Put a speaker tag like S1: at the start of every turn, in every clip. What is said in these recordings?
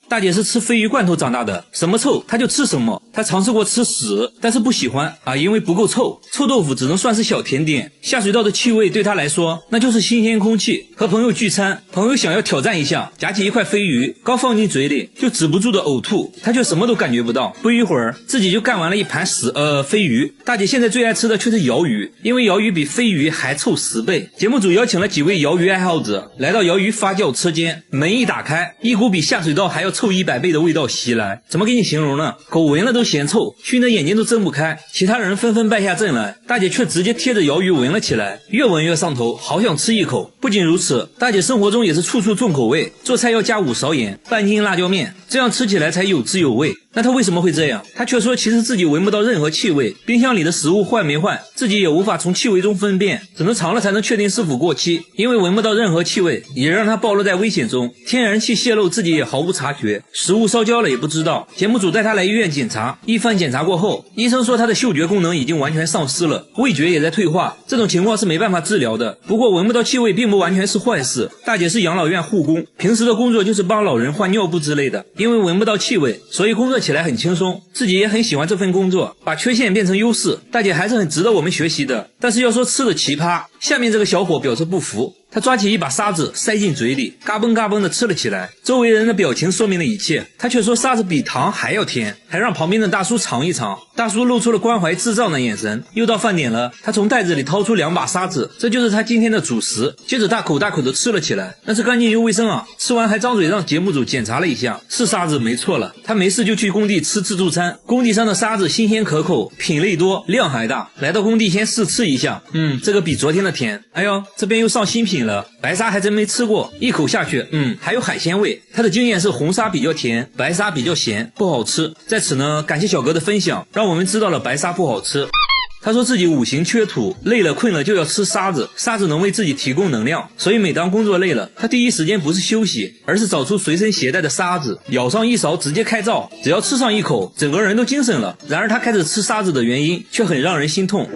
S1: 大姐是吃鲱鱼罐头长大的，什么臭她就吃什么。她尝试过吃屎，但是不喜欢啊，因为不够臭。臭豆腐只能算是小甜点，下水道的气味对她来说那就是新鲜空气。和朋友聚餐，朋友想要挑战一下，夹起一块鲱鱼，刚放进嘴里就止不住的呕吐，她却什么都感觉不到。不一会儿，自己就干完了一盘鲱鱼。大姐现在最爱吃的却是鳐鱼，因为鳐鱼比鲱鱼还臭10倍。节目组邀请了几位鳐鱼爱好者来到鳐鱼发酵车间，门一打开，一股比下水道还要臭100倍的味道袭来。怎么给你形容呢？狗闻了都嫌臭，熏得眼睛都睁不开。其他人纷纷败下阵来，大姐却直接贴着鳐鱼闻了起来，越闻越上头，好想吃一口。不仅如此，大姐生活中也是处处重口味，做菜要加5勺盐，半斤辣椒面，这样吃起来才有滋有味。那她为什么会这样？她却说其实自己闻不到任何气味，冰箱里的食物坏没坏自己也无法从气味中分辨，只能尝了才能确定是否过期。因为闻不到任何气味，也让她暴露在危险中，天然气泄漏自己也毫无察觉，食物烧焦了也不知道。节目组带她来医院检查，一番检查过后，医生说她的嗅觉功能已经完全丧失了，味觉也在退化，这种情况是没办法治疗的。不过闻不到气味并不完全是坏事，大姐是养老院护工，平时的工作就是帮老人换尿布之类的，因为闻不到气味，所以工作起来很轻松，自己也很喜欢这份工作，把缺陷变成优势，大姐还是很值得我们学习的。但是要说吃的奇葩，下面这个小伙表示不服，他抓起一把沙子塞进嘴里，嘎嘣嘎嘣的吃了起来，周围人的表情说明了一切。他却说沙子比糖还要甜，还让旁边的大叔尝一尝。大叔露出了关怀智障的眼神。又到饭点了，他从袋子里掏出2把沙子，这就是他今天的主食，接着大口大口的吃了起来。那是干净又卫生啊，吃完还张嘴让节目组检查了一下，是沙子没错了。他没事就去工地吃自助餐，工地上的沙子新鲜可口，品类多，量还大。来到工地先试吃一下，这个比昨天的甜。哎呦，这边又上新品了，白沙还真没吃过，一口下去，还有海鲜味。他的经验是红沙比较甜，白沙比较咸，不好吃。在此呢，感谢小哥的分享，让我们知道了白沙不好吃。他说自己5行缺土，累了困了就要吃沙子，沙子能为自己提供能量，所以每当工作累了，他第一时间不是休息，而是找出随身携带的沙子，舀上一勺直接开灶，只要吃上一口，整个人都精神了。然而他开始吃沙子的原因却很让人心痛。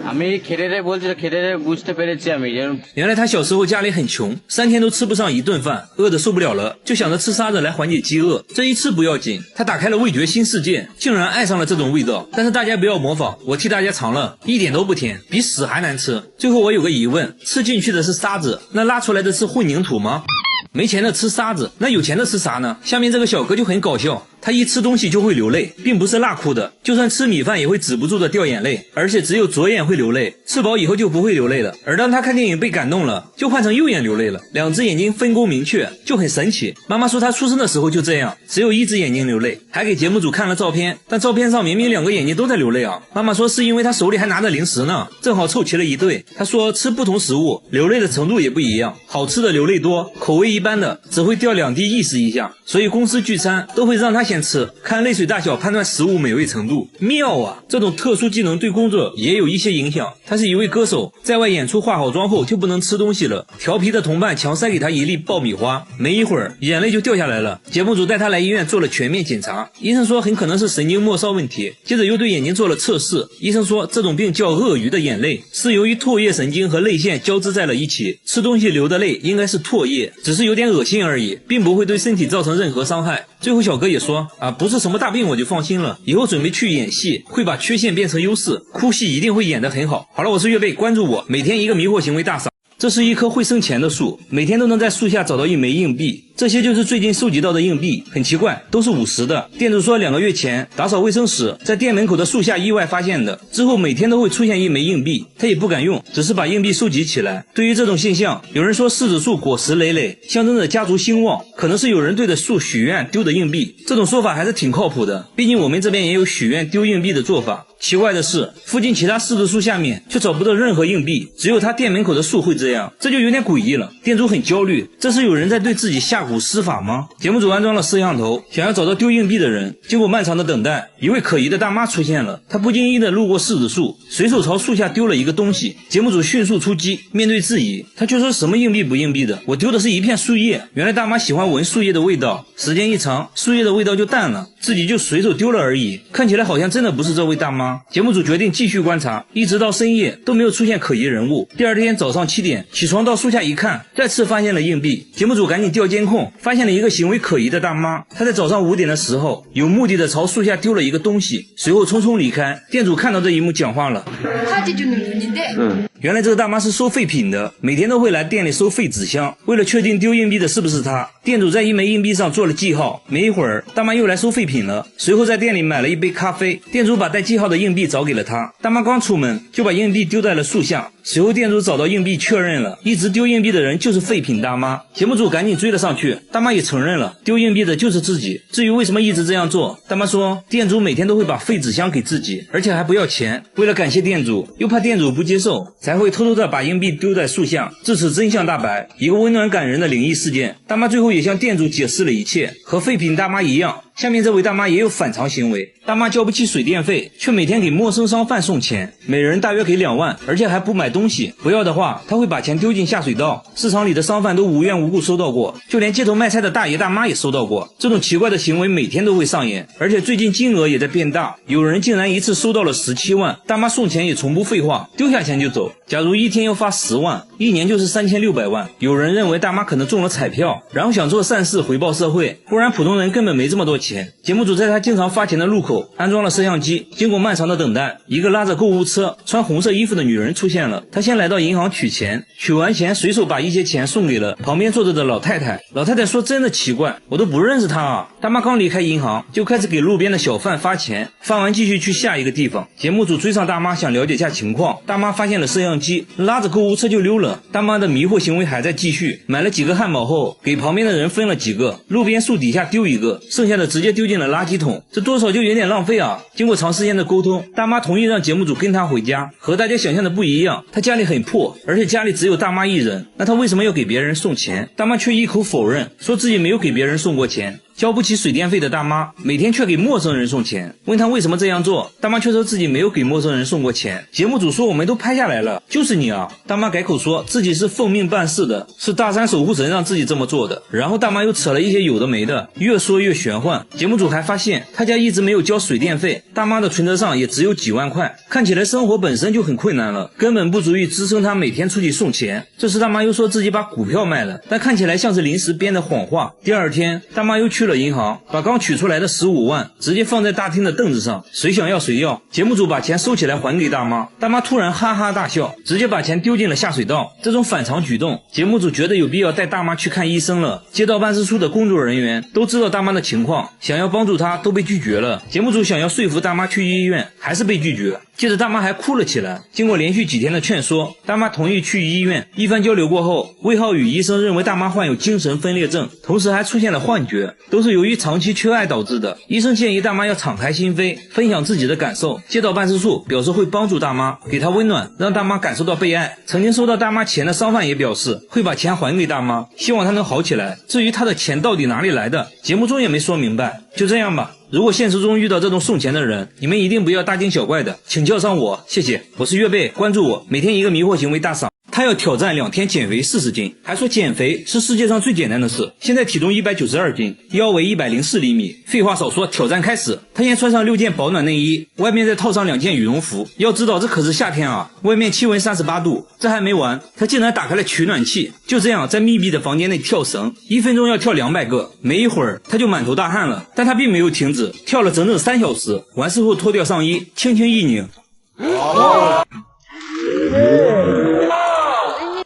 S1: 原来他小时候家里很穷，3天都吃不上1顿饭，饿得受不了了，就想着吃沙子来缓解饥饿。这一吃不要紧，他打开了味觉新世界，竟然爱上了这种味道。但是大家不要模仿，我替大家尝了，一点都不甜，比屎还难吃。最后我有个疑问，吃进去的是沙子，那拉出来的是混凝土吗？没钱的吃沙子，那有钱的吃啥呢？下面这个小哥就很搞笑，他一吃东西就会流泪，并不是辣哭的，就算吃米饭也会止不住的掉眼泪，而且只有左眼会流泪，吃饱以后就不会流泪了。而当他看电影被感动了，就换成右眼流泪了，2只眼睛分工明确，就很神奇。妈妈说他出生的时候就这样，只有1只眼睛流泪，还给节目组看了照片，但照片上明明2个眼睛都在流泪啊。妈妈说是因为他手里还拿着零食呢，正好凑齐了一对。他说吃不同食物流泪的程度也不一样，好吃的流泪多，口味一般的只会掉2滴意识一下，所以公司聚餐都会让他先吃，看泪水大小判断食物美味程度。妙啊，这种特殊技能对工作也有一些影响。他是一位歌手，在外演出化好妆后就不能吃东西了，调皮的同伴强塞给他一粒爆米花，没一会儿眼泪就掉下来了。节目组带他来医院做了全面检查，医生说很可能是神经末梢问题，接着又对眼睛做了测试。医生说这种病叫鳄鱼的眼泪，是由于唾液神经和泪腺交织在了一起，吃东西流的泪应该是唾液，只是有点恶心而已，并不会对身体造成任何伤害。最后小哥也说不是什么大病，我就放心了，以后准备去演戏，会把缺陷变成优势，哭戏一定会演得很好。好了，我是岳贝，关注我，每天一个迷惑行为大赏。这是一棵会生钱的树，每天都能在树下找到1枚硬币，这些就是最近收集到的硬币，很奇怪，都是50的。店主说2个月前打扫卫生时，在店门口的树下意外发现的，之后每天都会出现1枚硬币，他也不敢用，只是把硬币收集起来。对于这种现象，有人说柿子树果实累累，象征着家族兴旺，可能是有人对着树许愿丢的硬币，这种说法还是挺靠谱的，毕竟我们这边也有许愿丢硬币的做法。奇怪的是，附近其他柿子树下面却找不到任何硬币，只有他店门口的树会这样，这就有点诡异了。店主很焦虑，这是有人在对自己下蛊施法吗？节目组安装了摄像头，想要找到丢硬币的人。经过漫长的等待，一位可疑的大妈出现了，她不经意的路过柿子树，随手朝树下丢了一个东西。节目组迅速出击，面对质疑，她却说什么硬币不硬币的，我丢的是一片树叶。原来大妈喜欢闻树叶的味道，时间一长，树叶的味道就淡了，自己就随手丢了而已。看起来好像真的不是这位大妈。吗？节目组决定继续观察，一直到深夜都没有出现可疑人物。第二天早上7点起床到树下一看，再次发现了硬币。节目组赶紧调监控，发现了一个行为可疑的大妈。她在早上5点的时候有目的的朝树下丢了一个东西，随后匆匆离开。店主看到这一幕讲话了。原来这个大妈是收废品的，每天都会来店里收废纸箱。为了确定丢硬币的是不是她，店主在一枚硬币上做了记号。没一会儿，大妈又来收废品了，随后在店里买了一杯咖啡。店主把带记号的硬币找给了她。大妈刚出门就把硬币丢在了树下，随后店主找到硬币确认了，一直丢硬币的人就是废品大妈。节目组赶紧追了上去，大妈也承认了，丢硬币的就是自己。至于为什么一直这样做，大妈说店主每天都会把废纸箱给自己，而且还不要钱。为了感谢店主，又怕店主不接受，才会偷偷的把硬币丢在树下。至此真相大白，一个温暖感人的灵异事件。大妈最后也向店主解释了一切，和废品大妈一样。下面这位大妈也有反常行为，大妈交不起水电费，却每天给陌生商贩送钱，每人大约给2万，而且还不买东西，不要的话她会把钱丢进下水道。市场里的商贩都无缘无故收到过，就连街头卖菜的大爷大妈也收到过。这种奇怪的行为每天都会上演，而且最近金额也在变大，有人竟然一次收到了17万。大妈送钱也从不废话，丢下钱就走。假如一天要发10万，一年就是3600万。有人认为大妈可能中了彩票，然后想做善事回报社会，不然普通人根本没这么多钱。节目组在他经常发钱的路口安装了摄像机，经过漫长的等待，一个拉着购物车穿红色衣服的女人出现了。她先来到银行取钱，取完钱随手把一些钱送给了旁边坐着的老太太。老太太说真的奇怪，我都不认识她啊。大妈刚离开银行就开始给路边的小贩发钱，发完继续去下一个地方。节目组追上大妈想了解下情况，大妈发现了摄像机，拉着购物车就溜了。大妈的迷惑行为还在继续，买了几个汉堡后给旁边的人分了几个，路边树底下丢一个，剩下的直接丢进了垃圾桶，这多少就有点浪费啊。经过长时间的沟通，大妈同意让节目组跟她回家。和大家想象的不一样，她家里很破，而且家里只有大妈一人，那她为什么要给别人送钱？大妈却一口否认，说自己没有给别人送过钱。交不起水电费的大妈每天却给陌生人送钱，问她为什么这样做，大妈却说自己没有给陌生人送过钱。节目组说我们都拍下来了，就是你啊。大妈改口说自己是奉命办事的，是大山守护神让自己这么做的。然后大妈又扯了一些有的没的，越说越玄幻。节目组还发现她家一直没有交水电费，大妈的存折上也只有几万块，看起来生活本身就很困难了，根本不足以支撑她每天出去送钱。这时大妈又说自己把股票卖了，但看起来像是临时编的谎话。第二天大妈又去了银行，把刚取出来的15万直接放在大厅的凳子上，谁想要谁要。节目组把钱收起来还给大妈，大妈突然哈哈大笑，直接把钱丢进了下水道。这种反常举动，节目组觉得有必要带大妈去看医生了。街道办事处的工作人员都知道大妈的情况，想要帮助她都被拒绝了。节目组想要说服大妈去医院，还是被拒绝。接着大妈还哭了起来，经过连续几天的劝说，大妈同意去医院。一番交流过后，魏浩宇医生认为大妈患有精神分裂症，同时还出现了幻觉，都是由于长期缺爱导致的。医生建议大妈要敞开心扉，分享自己的感受。街道办事处表示会帮助大妈，给她温暖，让大妈感受到被爱。曾经收到大妈钱的商贩也表示会把钱还给大妈，希望她能好起来。至于她的钱到底哪里来的，节目中也没说明白。就这样吧，如果现实中遇到这种送钱的人，你们一定不要大惊小怪的，请叫上我，谢谢。我是月贝，关注我，每天一个迷惑行为大赏。他要挑战2天减肥40斤，还说减肥是世界上最简单的事。现在体重192斤，腰围104厘米。废话少说，挑战开始。他先穿上6件保暖内衣，外面再套上2件羽绒服。要知道这可是夏天啊，外面气温38度。这还没完，他竟然打开了取暖器，就这样在密闭的房间内跳绳，1分钟要跳200个。没一会儿他就满头大汗了，但他并没有停止，跳了整整3小时。完事后脱掉上衣，轻轻一拧。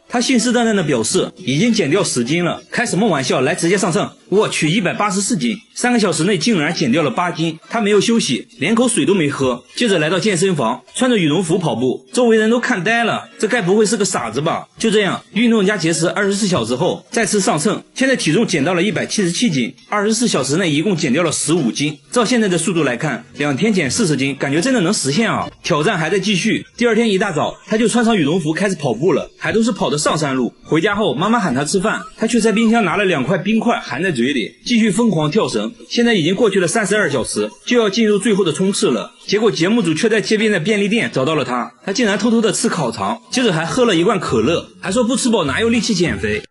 S1: 他信誓旦旦地表示已经减掉10斤了，开什么玩笑，来直接上秤。我去，184斤，3个小时内竟然减掉了8斤。他没有休息，连口水都没喝，接着来到健身房，穿着羽绒服跑步，周围人都看呆了，这该不会是个傻子吧？就这样运动加节食24小时后再次上秤，现在体重减到了177斤，24小时内一共减掉了15斤。照现在的速度来看，2天减40斤，感觉真的能实现啊！挑战还在继续。第二天一大早，他就穿上羽绒服开始跑步了，还都是跑的上山路。回家后妈妈喊他吃饭，他却在冰箱拿了2块冰块含在嘴里，继续疯狂跳绳。现在已经过去了32小时，就要进入最后的冲刺了。结果节目组却在街边的便利店找到了他，他竟然偷偷的吃烤肠，接着还喝了1罐可乐，还说不吃饱哪有力气减肥。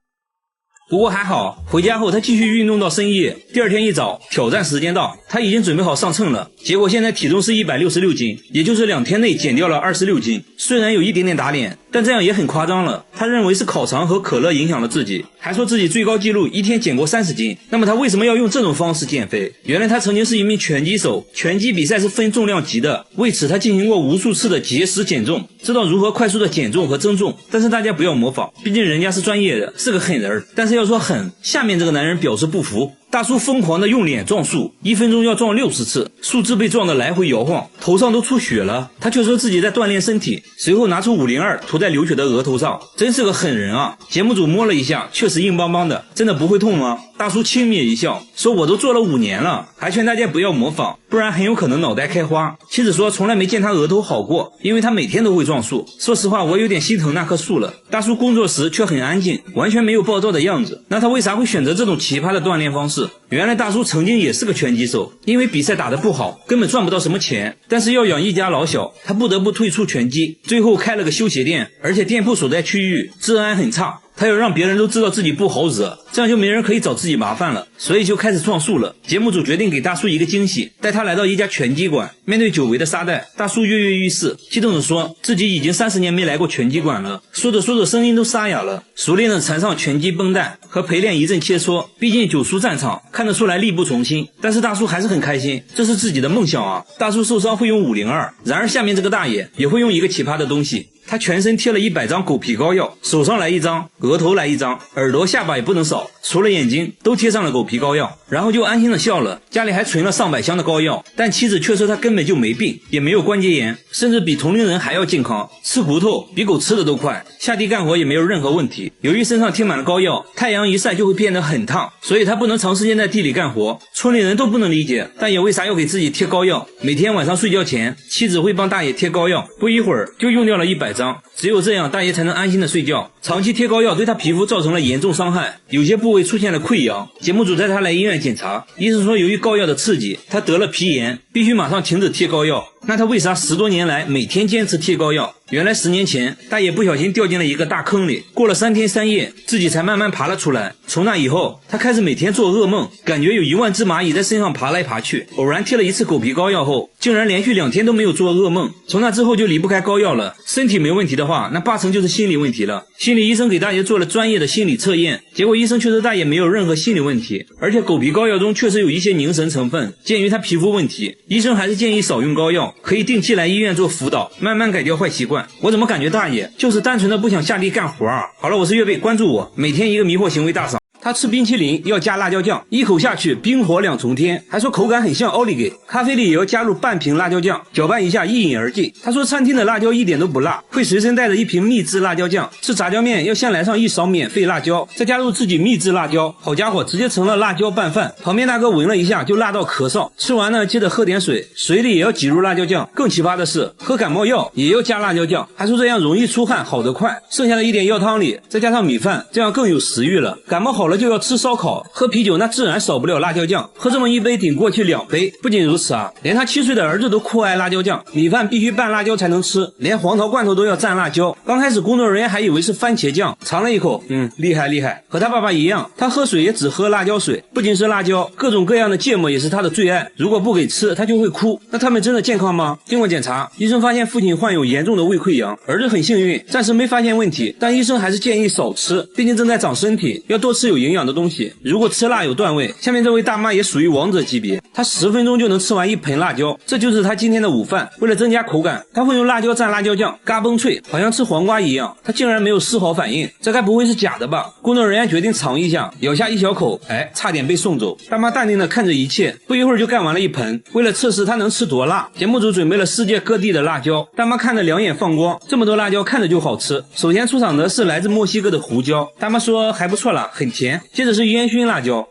S1: 不过还好，回家后他继续运动到深夜。第二天一早，挑战时间到，他已经准备好上秤了。结果现在体重是166斤，也就是2天内减掉了26斤。虽然有一点点打脸，但这样也很夸张了。他认为是烤肠和可乐影响了自己，还说自己最高纪录一天减过30斤。那么他为什么要用这种方式减肥？原来他曾经是一名拳击手，拳击比赛是分重量级的，为此他进行过无数次的节食减重，知道如何快速的减重和增重。但是大家不要模仿，毕竟人家是专业的，是个狠人。但是要说狠，下面这个男人表示不服。大叔疯狂的用脸撞树，1分钟要撞60次，树枝被撞得来回摇晃，头上都出血了。他却说自己在锻炼身体，随后拿出502涂在流血的额头上，真是个狠人啊！节目组摸了一下，确实硬邦邦的，真的不会痛吗？大叔轻蔑一笑，说我都做了5年了，还劝大家不要模仿，不然很有可能脑袋开花。妻子说从来没见他额头好过，因为他每天都会撞树。说实话，我有点心疼那棵树了。大叔工作时却很安静，完全没有暴躁的样子，那他为啥会选择这种奇葩的锻炼方式？原来大叔曾经也是个拳击手，因为比赛打得不好，根本赚不到什么钱，但是要养一家老小，他不得不退出拳击，最后开了个修鞋店，而且店铺所在区域治安很差，他要让别人都知道自己不好惹，这样就没人可以找自己麻烦了，所以就开始撞树了。节目组决定给大叔一个惊喜，带他来到一家拳击馆，面对久违的沙袋，大叔跃跃欲试，激动地说自己已经30年没来过拳击馆了，说着说着声音都沙哑了，熟练地缠上拳击绷带，和陪练一阵切磋，毕竟久出战场，看得出来力不从心，但是大叔还是很开心，这是自己的梦想啊。大叔受伤会用502，然而下面这个大爷也会用一个奇葩的东西，他全身贴了100张狗皮膏药，手上来1张，额头来1张，耳朵下巴也不能少，除了眼睛都贴上了狗皮膏药，然后就安心的笑了。家里还存了上百箱的膏药，但妻子却说他根本就没病，也没有关节炎，甚至比同龄人还要健康，吃骨头比狗吃的都快，下地干活也没有任何问题。由于身上贴满了膏药，太阳一晒就会变得很烫，所以他不能长时间在地里干活。村里人都不能理解，大爷为啥要给自己贴膏药？每天晚上睡觉前，妻子会帮大爷贴膏药，不一会儿就用掉了100张，只有这样大爷才能安心的睡觉。长期贴膏药对他皮肤造成了严重伤害，有些部位出现了溃疡。节目组带他来医院检查，医生说由于膏药的刺激，他得了皮炎，必须马上停止贴膏药。那他为啥10多年来每天坚持贴膏药？原来10年前大爷不小心掉进了一个大坑里，过了3天3夜自己才慢慢爬了出来。从那以后他开始每天做噩梦，感觉有1万只蚂蚁在身上爬来爬去。偶然贴了一次狗皮膏药后，竟然连续2天都没有做噩梦。从那之后就离不开膏药了。身体没问题的话，那8成就是心理问题了。心理医生给大爷做了专业的心理测验，结果医生确实大爷没有任何心理问题，而且狗皮膏药中确实有一些凝神成分，鉴于他皮肤问题，医生还是建议少用膏药，可以定期来医院做辅导，慢慢改掉坏习惯。我怎么感觉大爷就是单纯的不想下地干活啊？好了，我是岳贝，关注我，每天一个迷惑行为大赏。他吃冰淇淋要加辣椒酱，一口下去冰火2重天，还说口感很像奥利给。咖啡里也要加入半瓶辣椒酱，搅拌一下一饮而尽。他说餐厅的辣椒一点都不辣，会随身带着1瓶秘制辣椒酱。吃炸酱面要先来上1勺免费辣椒，再加入自己秘制辣椒，好家伙，直接成了辣椒拌饭。旁边大哥闻了一下就辣到咳嗽，吃完呢接着喝点水，水里也要挤入辣椒酱。更奇葩的是喝感冒药也要加辣椒酱，还说这样容易出汗好得快。剩下的一点药汤里再加上米饭，这样更有食欲了。感冒好了就要吃烧烤，喝啤酒那自然少不了辣椒酱，喝这么一杯顶过去2杯。不仅如此啊，连他7岁的儿子都酷爱辣椒酱，米饭必须拌辣椒才能吃，连黄桃罐头都要蘸辣椒。刚开始工作人员还以为是番茄酱，尝了一口，厉害厉害，和他爸爸一样，他喝水也只喝辣椒水。不仅是辣椒，各种各样的芥末也是他的最爱，如果不给吃他就会哭。那他们真的健康吗？经过检查，医生发现父亲患有严重的胃溃疡，儿子很幸运暂时没发现问题，但医生还是建议少吃，毕竟正在长身体，要多吃有营养的东西。如果吃辣有段位，下面这位大妈也属于王者级别，她10分钟就能吃完1盆辣椒，这就是她今天的午饭。为了增加口感，她会用辣椒蘸辣椒酱，嘎嘣脆，好像吃黄瓜一样。她竟然没有丝毫反应，这该不会是假的吧？工作人员决定尝一下，咬下一小口，差点被送走。大妈淡定地看着一切，不一会儿就干完了1盆。为了测试她能吃多辣，节目组准备了世界各地的辣椒，大妈看着两眼放光，这么多辣椒看着就好吃。首先出场的是来自墨西哥的胡椒，大妈说还不错啦，很甜。接着是烟熏辣椒，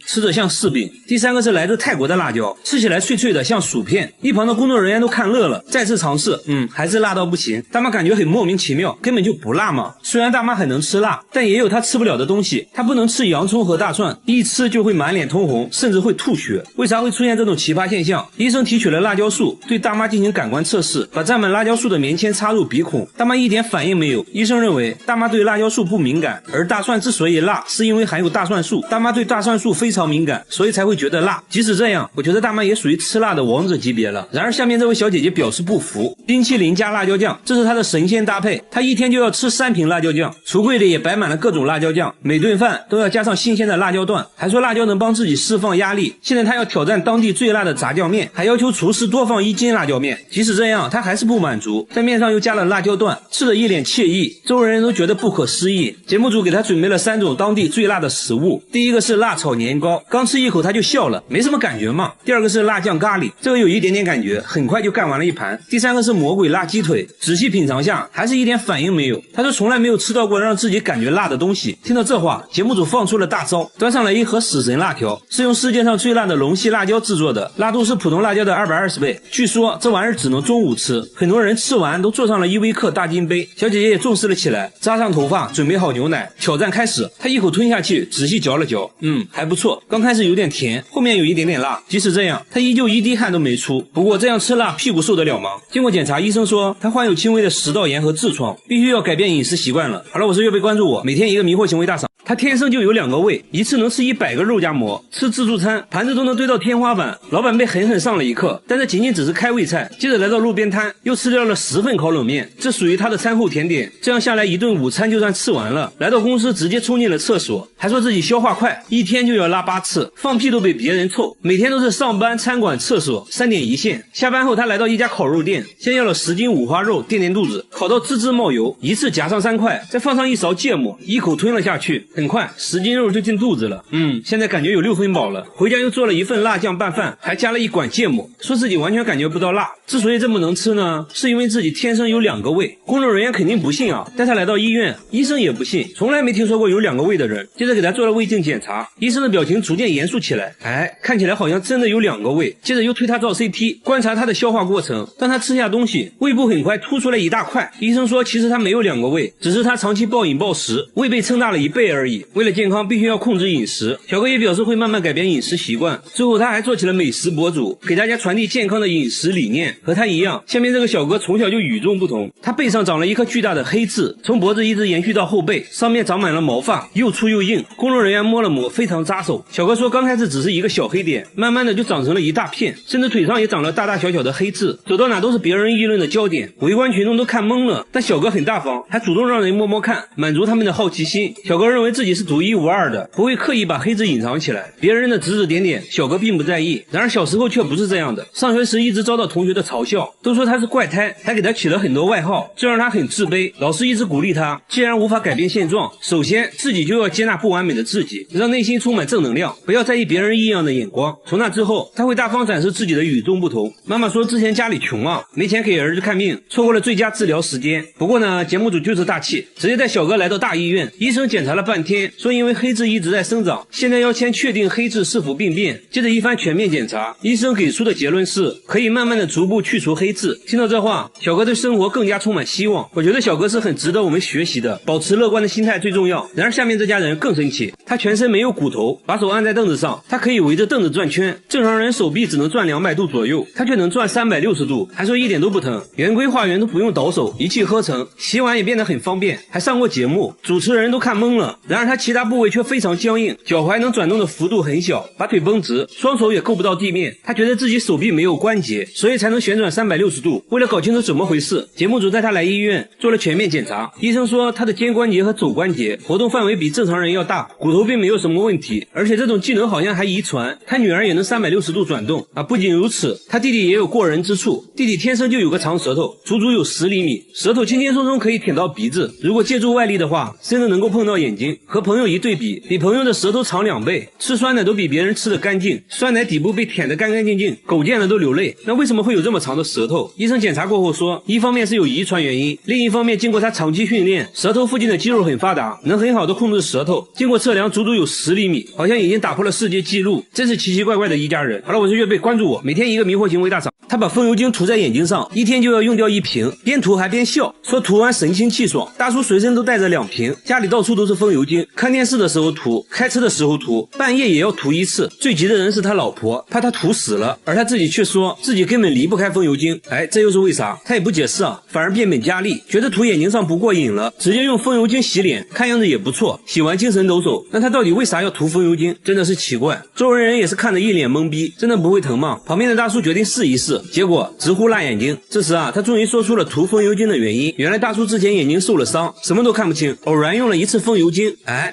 S1: 吃着像柿饼。第3个是来自泰国的辣椒，吃起来脆脆的像薯片。一旁的工作人员都看乐了，再次尝试，还是辣到不行。大妈感觉很莫名其妙，根本就不辣嘛。虽然大妈很能吃辣，但也有她吃不了的东西，她不能吃洋葱和大蒜，一吃就会满脸通红，甚至会吐血。为啥会出现这种奇葩现象？医生提取了辣椒素，对大妈进行感官测试，把沾满辣椒素的棉签插入鼻孔，大妈一点反应没有。医生认为大妈对辣椒素不敏感，而大蒜之所以辣是因为含含有大蒜素，大妈对大蒜素非常敏感，所以才会觉得辣。即使这样，我觉得大妈也属于吃辣的王者级别了。然而下面这位小姐姐表示不服，冰淇淋加辣椒酱，这是她的神仙搭配，她一天就要吃3瓶辣椒酱，橱柜里也摆满了各种辣椒酱，每顿饭都要加上新鲜的辣椒段，还说辣椒能帮自己释放压力。现在她要挑战当地最辣的炸酱面，还要求厨师多放1斤辣椒面。即使这样，她还是不满足，在面上又加了辣椒段，吃得一脸惬意，周围人都觉得不可思议。节目组给她准备了3种当地最辣的食物，第一个是辣炒年糕，刚吃一口她就笑了，没什么感觉嘛。第二个是辣酱咖喱，这个有一点点感觉，很快就干完了一盘。第三个是魔鬼辣鸡腿，仔细品尝下还是一点反应没有。她说从来没有吃到过让自己感觉辣的东西。听到这话，节目组放出了大招，端上来一盒死神辣条，是用世界上最辣的龙溪辣椒制作的，辣度是普通辣椒的220倍。据说这玩意儿只能中午吃，很多人吃完都坐上了依维柯大金杯。小姐姐也重视了起来，扎上头发，准备好牛奶，挑战开始。她一口吞下去，仔细嚼了嚼，还不错。刚开始有点甜，后面有一点点辣。即使这样，她依旧一滴汗都没出。不过这样吃辣，屁股受得了吗？经过检查，医生说她患有轻微的食道炎和痔疮，必须要改变饮食习惯了。好了，我是岳飞，关注我，每天一个迷惑行为大赏。他天生就有2个胃，一次能吃100个肉夹馍，吃自助餐盘子都能堆到天花板，老板被狠狠上了一课。但这仅仅只是开胃菜，接着来到路边摊又吃掉了10份烤冷面，这属于他的餐后甜点。这样下来一顿午餐就算吃完了，来到公司直接冲进了厕所，还说自己消化快，一天就要拉8次，放屁都比别人臭。每天都是上班、餐馆、厕所3点一线。下班后他来到一家烤肉店，先要了10斤五花肉垫垫肚子，烤到滋滋冒油，一次夹上3块，再放上1勺芥末，一口吞了下去。很快10斤肉就进肚子了，现在感觉有6分饱了。回家又做了1份辣酱拌饭，还加了1管芥末，说自己完全感觉不到辣。之所以这么能吃呢，是因为自己天生有2个胃。工作人员肯定不信啊，带他来到医院，医生也不信，从来没听说过有2个胃的人。接着给他做了胃镜检查，医生的表情逐渐严肃起来，看起来好像真的有2个胃。接着又推他照 CT， 观察他的消化过程。当他吃下东西，胃部很快凸出来一大块。医生说其实他没有2个胃，只是他长期暴饮暴食，胃被撑大了1倍而已。为了健康必须要控制饮食，小哥也表示会慢慢改变饮食习惯。最后他还做起了美食博主，给大家传递健康的饮食理念。和他一样，下面这个小哥从小就与众不同，他背上长了一颗巨大的黑痣，从脖子一直延续到后背，上面长满了毛发，又粗又硬。工作人员摸了摸，非常扎手。小哥说刚开始只是一个小黑点，慢慢的就长成了一大片，甚至腿上也长了大大小小的黑痣，走到哪都是别人议论的焦点，围观群众都看懵了。但小哥很大方，还主动让人摸摸看，满足他们的好奇心。小哥认为自己是独一无二的，不会刻意把黑痣隐藏起来，别人的指指点点小哥并不在意。然而小时候却不是这样的，上学时一直遭到同学的嘲笑，都说他是怪胎，还给他起了很多外号，这让他很自卑。老师一直鼓励他，既然无法改变现状，首先自己就要接纳不完美的自己，让内心充满正能量，不要在意别人异样的眼光。从那之后，他会大方展示自己的与众不同。妈妈说之前家里穷啊，没钱给儿子看病，错过了最佳治疗时间。不过呢，节目组就是大气，直接带小哥来到大医院，医生检查了半天，说因为黑痣一直在生长，现在要先确定黑痣是否病变。接着一番全面检查，医生给出的结论是可以慢慢的逐步去除黑痣。听到这话，小哥对生活更加充满希望。我觉得小哥是很值得我们学习的，保持乐观的心态最重要。然而下面这家人更神奇，他全身没有骨头，把手按在凳子上，他可以围着凳子转圈，正常人手臂只能转200度左右，他却能转360度，还说一点都不疼。圆规画圆都不用倒手，一气呵成，洗碗也变得很方便，还上过节目，主持人都看懵了。然而他其他部位却非常僵硬，脚踝能转动的幅度很小，把腿绷直，双手也够不到地面。他觉得自己手臂没有关节，所以才能旋转360度。为了搞清楚怎么回事，节目组带他来医院做了全面检查。医生说他的肩关节和肘关节活动范围比正常人要大，骨头并没有什么问题，而且这种技能好像还遗传，他女儿也能360度转动啊！不仅如此，他弟弟也有过人之处，弟弟天生就有个长舌头，足足有10厘米，舌头轻轻松松可以舔到鼻子，如果借助外力的话，甚至能够碰到眼睛。和朋友一对比，比朋友的舌头长2倍，吃酸奶都比别人吃得干净，酸奶底部被舔得干干净净，狗见了都流泪。那为什么会有这么长的舌头？医生检查过后说，一方面是有遗传原因，另一方面经过他长期训练，舌头附近的肌肉很发达，能很好的控制舌头，经过测量足足有10厘米，好像已经打破了世界纪录。真是奇奇怪怪的一家人。好了，我是岳贝，关注我，每天一个迷惑行为大赏。
S2: 他把风油精涂在眼睛上，一天就要用掉1瓶，边涂还边笑，说涂完神清气爽。大叔随身都带着2瓶，家里到处都是风油精，看电视的时候涂，开车的时候涂，半夜也要涂1次。最急的人是他老婆，怕他涂死了，而他自己却说自己根本离不开风油精。这又是为啥？他也不解释啊，反而变本加厉，觉得涂眼睛上不过瘾了，直接用风油精洗脸，看样子也不错，洗完精神抖擞。那他到底为啥要涂风油精？真的是奇怪。周围人也是看得一脸懵逼，真的不会疼吗？旁边的大叔决定试一试，结果直呼辣眼睛。这时啊，他终于说出了涂风油精的原因。原来大叔之前眼睛受了伤，什么都看不清，偶然用了1次风油精，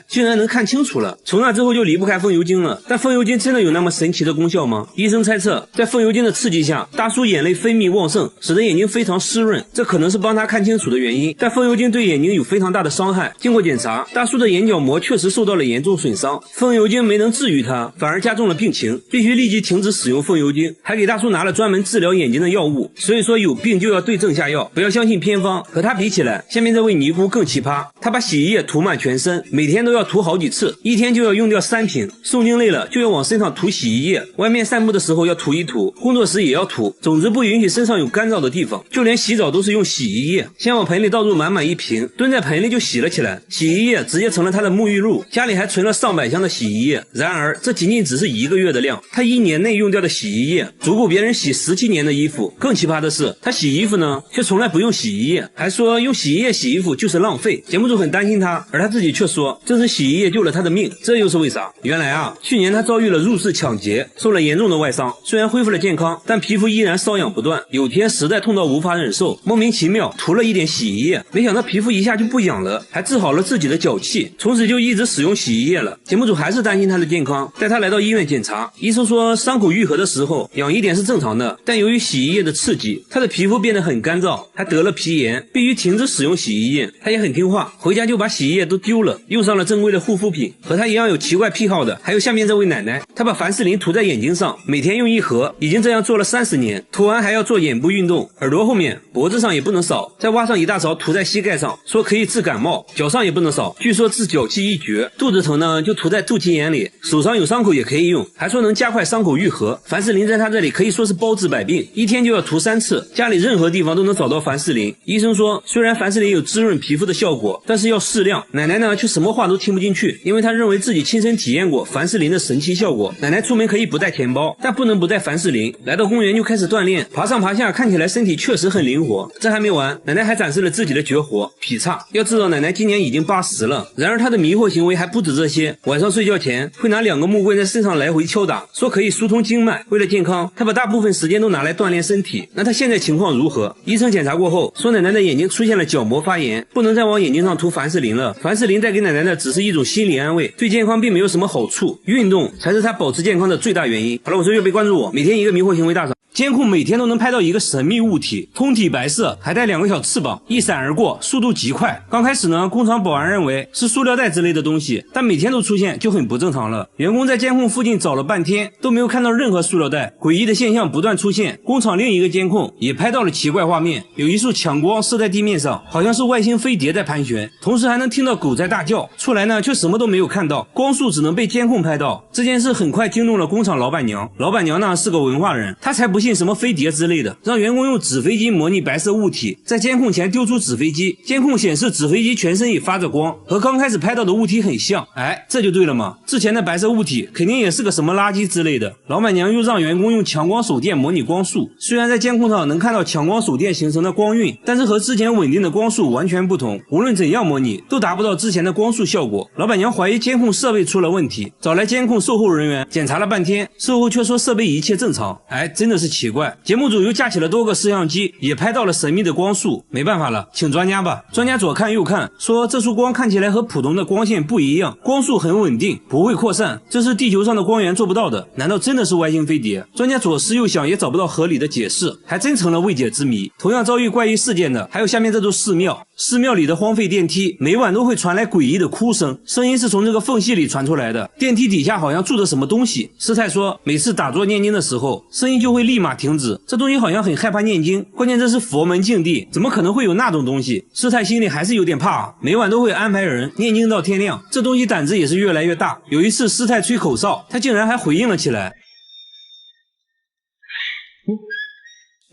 S2: 竟然能看清楚了。从那之后就离不开风油精了。但风油精真的有那么神奇的功效吗？医生猜测，在风油精的刺激下，大叔眼泪分泌旺盛，使得眼睛非常湿润，这可能是帮他看清楚的原因。但风油精对眼睛有非常大的伤害。经过检查，大叔的眼角膜确实受到了严重损伤，风油精没能治愈他，反而加重了病情，必须立即停止使用风油精，还给大叔拿了专门治疗眼睛的药物。所以说有病就要对症下药，不要相信偏方。和他比起来，下面这位尼姑更奇葩，他把洗衣液涂满全身，每天都要涂好几次，一天就要用掉3瓶。诵经累了就要往身上涂洗衣液，外面散步的时候要涂一涂，工作时也要涂，总之不允许身上有干燥的地方。就连洗澡都是用洗衣液，先往盆里倒入满1瓶，蹲在盆里就洗了起来，洗衣液直接成了他的沐浴露，家里还存了上百箱的洗衣液。然而这仅仅只是1个月的量，他1年内用掉的洗衣液足够别人洗17年的衣服。更奇葩的是，他洗衣服呢却从来不用洗衣液，还说用洗衣液洗衣服就是浪费。节目组很担心他，而他自己却说正是洗衣液救了他的命。这又是为啥？原来啊，去年他遭遇了入室抢劫，受了严重的外伤，虽然恢复了健康，但皮肤依然瘙痒不断。有天实在痛到无法忍受，莫名其妙涂了一点洗衣液，没想到皮肤一下就不痒了，还治好了自己的脚气，从此就一直使用洗衣液了。节目组还是担心他的健康，带他来到医院检查，医生说伤口愈合的时候痒一点是正常的，但由于洗衣液的刺激，他的皮肤变得很干燥，还得了皮炎，必须停止使用洗衣液。他也很听话，回家就把洗衣液都丢了，用上了正规的护肤品。和他一样有奇怪癖好的还有下面这位奶奶，她把凡士林涂在眼睛上，每天用1盒，已经这样做了30年，涂完还要做眼部运动，耳朵后面脖子上也不能少，再挖上一大勺涂在膝盖上，说可以治感冒，脚上也不能少，据说治脚气一绝。肚子疼呢就涂在肚脐眼里，手上有伤口也可以用，还说能加快伤口愈合。凡士林在他这里可以说是包治百病，一天就要涂3次，家里任何地方都能找到凡士林。医生说虽然凡士林有滋润皮肤的效果，但是要适量。奶奶呢却什么话都听不进去，因为她认为自己亲身体验过凡士林的神奇效果。奶奶出门可以不带钱包，但不能不带凡士林。来到公园就开始锻炼，爬上爬下，看起来身体确实很灵活。这还没完，奶奶还展示了自己的绝活劈叉。要知道奶奶今年已经80了，然而她的迷惑行为还不止这些。晚上睡觉前会拿2个木棍在身上来回敲打，说可以疏通经脉。为了健康，她把大部分时间都拿来锻炼身体。那她现在情况如何？医生检查过后说奶奶的眼睛出现了角膜发炎，不能再往眼睛上涂凡士林了。凡士林带给奶奶的只是一种心理安慰，对健康并没有什么好处，运动才是她保持健康的最大原因。好了，我是岳飞，关注我，每天一个迷惑行为大赏。监控每天都能拍到一个神秘物体，通体白色，还带2个小翅膀，一闪而过，速度极快。刚开始呢，工厂保安认为是塑料袋之类的东西，但每天都出现就很不正常了。员工在监控附近找了半天，都没有看到任何塑料袋，诡异的现象不断出现。工厂另一个监控也拍到了奇怪画面，有一束强光射在地面上，好像是外星飞碟在盘旋，同时还能听到狗在大叫。出来呢，却什么都没有看到，光束只能被监控拍到。这件事很快惊动了工厂老板娘，老板娘呢是个文化人，她才不信什么飞碟之类的，让员工用纸飞机模拟白色物体，在监控前丢出纸飞机，监控显示纸飞机全身也发着光，和刚开始拍到的物体很像。这就对了嘛，之前的白色物体肯定也是个什么垃圾之类的。老板娘又让员工用强光手电模拟光束，虽然在监控上能看到强光手电形成的光晕，但是和之前稳定的光束完全不同，无论怎样模拟都达不到之前的光束效果。老板娘怀疑监控设备出了问题，找来监控售后人员检查了半天，售后却说设备一切正常。真的是奇怪。节目组又架起了多个摄像机，也拍到了神秘的光束。没办法了，请专家吧。专家左看右看，说这束光看起来和普通的光线不一样，光束很稳定，不会扩散，这是地球上的光源做不到的。难道真的是外星飞碟？专家左思右想也找不到合理的解释，还真成了未解之谜。同样遭遇怪异事件的还有下面这座寺庙，寺庙里的荒废电梯每晚都会传来诡异的哭声，声音是从这个缝隙里传出来的，电梯底下好像住着什么东西。师太说每次打坐念经的时候声音就会立马停止，这东西好像很害怕念经，关键这是佛门净地，怎么可能会有那种东西？师太心里还是有点怕，每晚都会安排人念经到天亮，这东西胆子也是越来越大。有一次师太吹口哨，他竟然还回应了起来。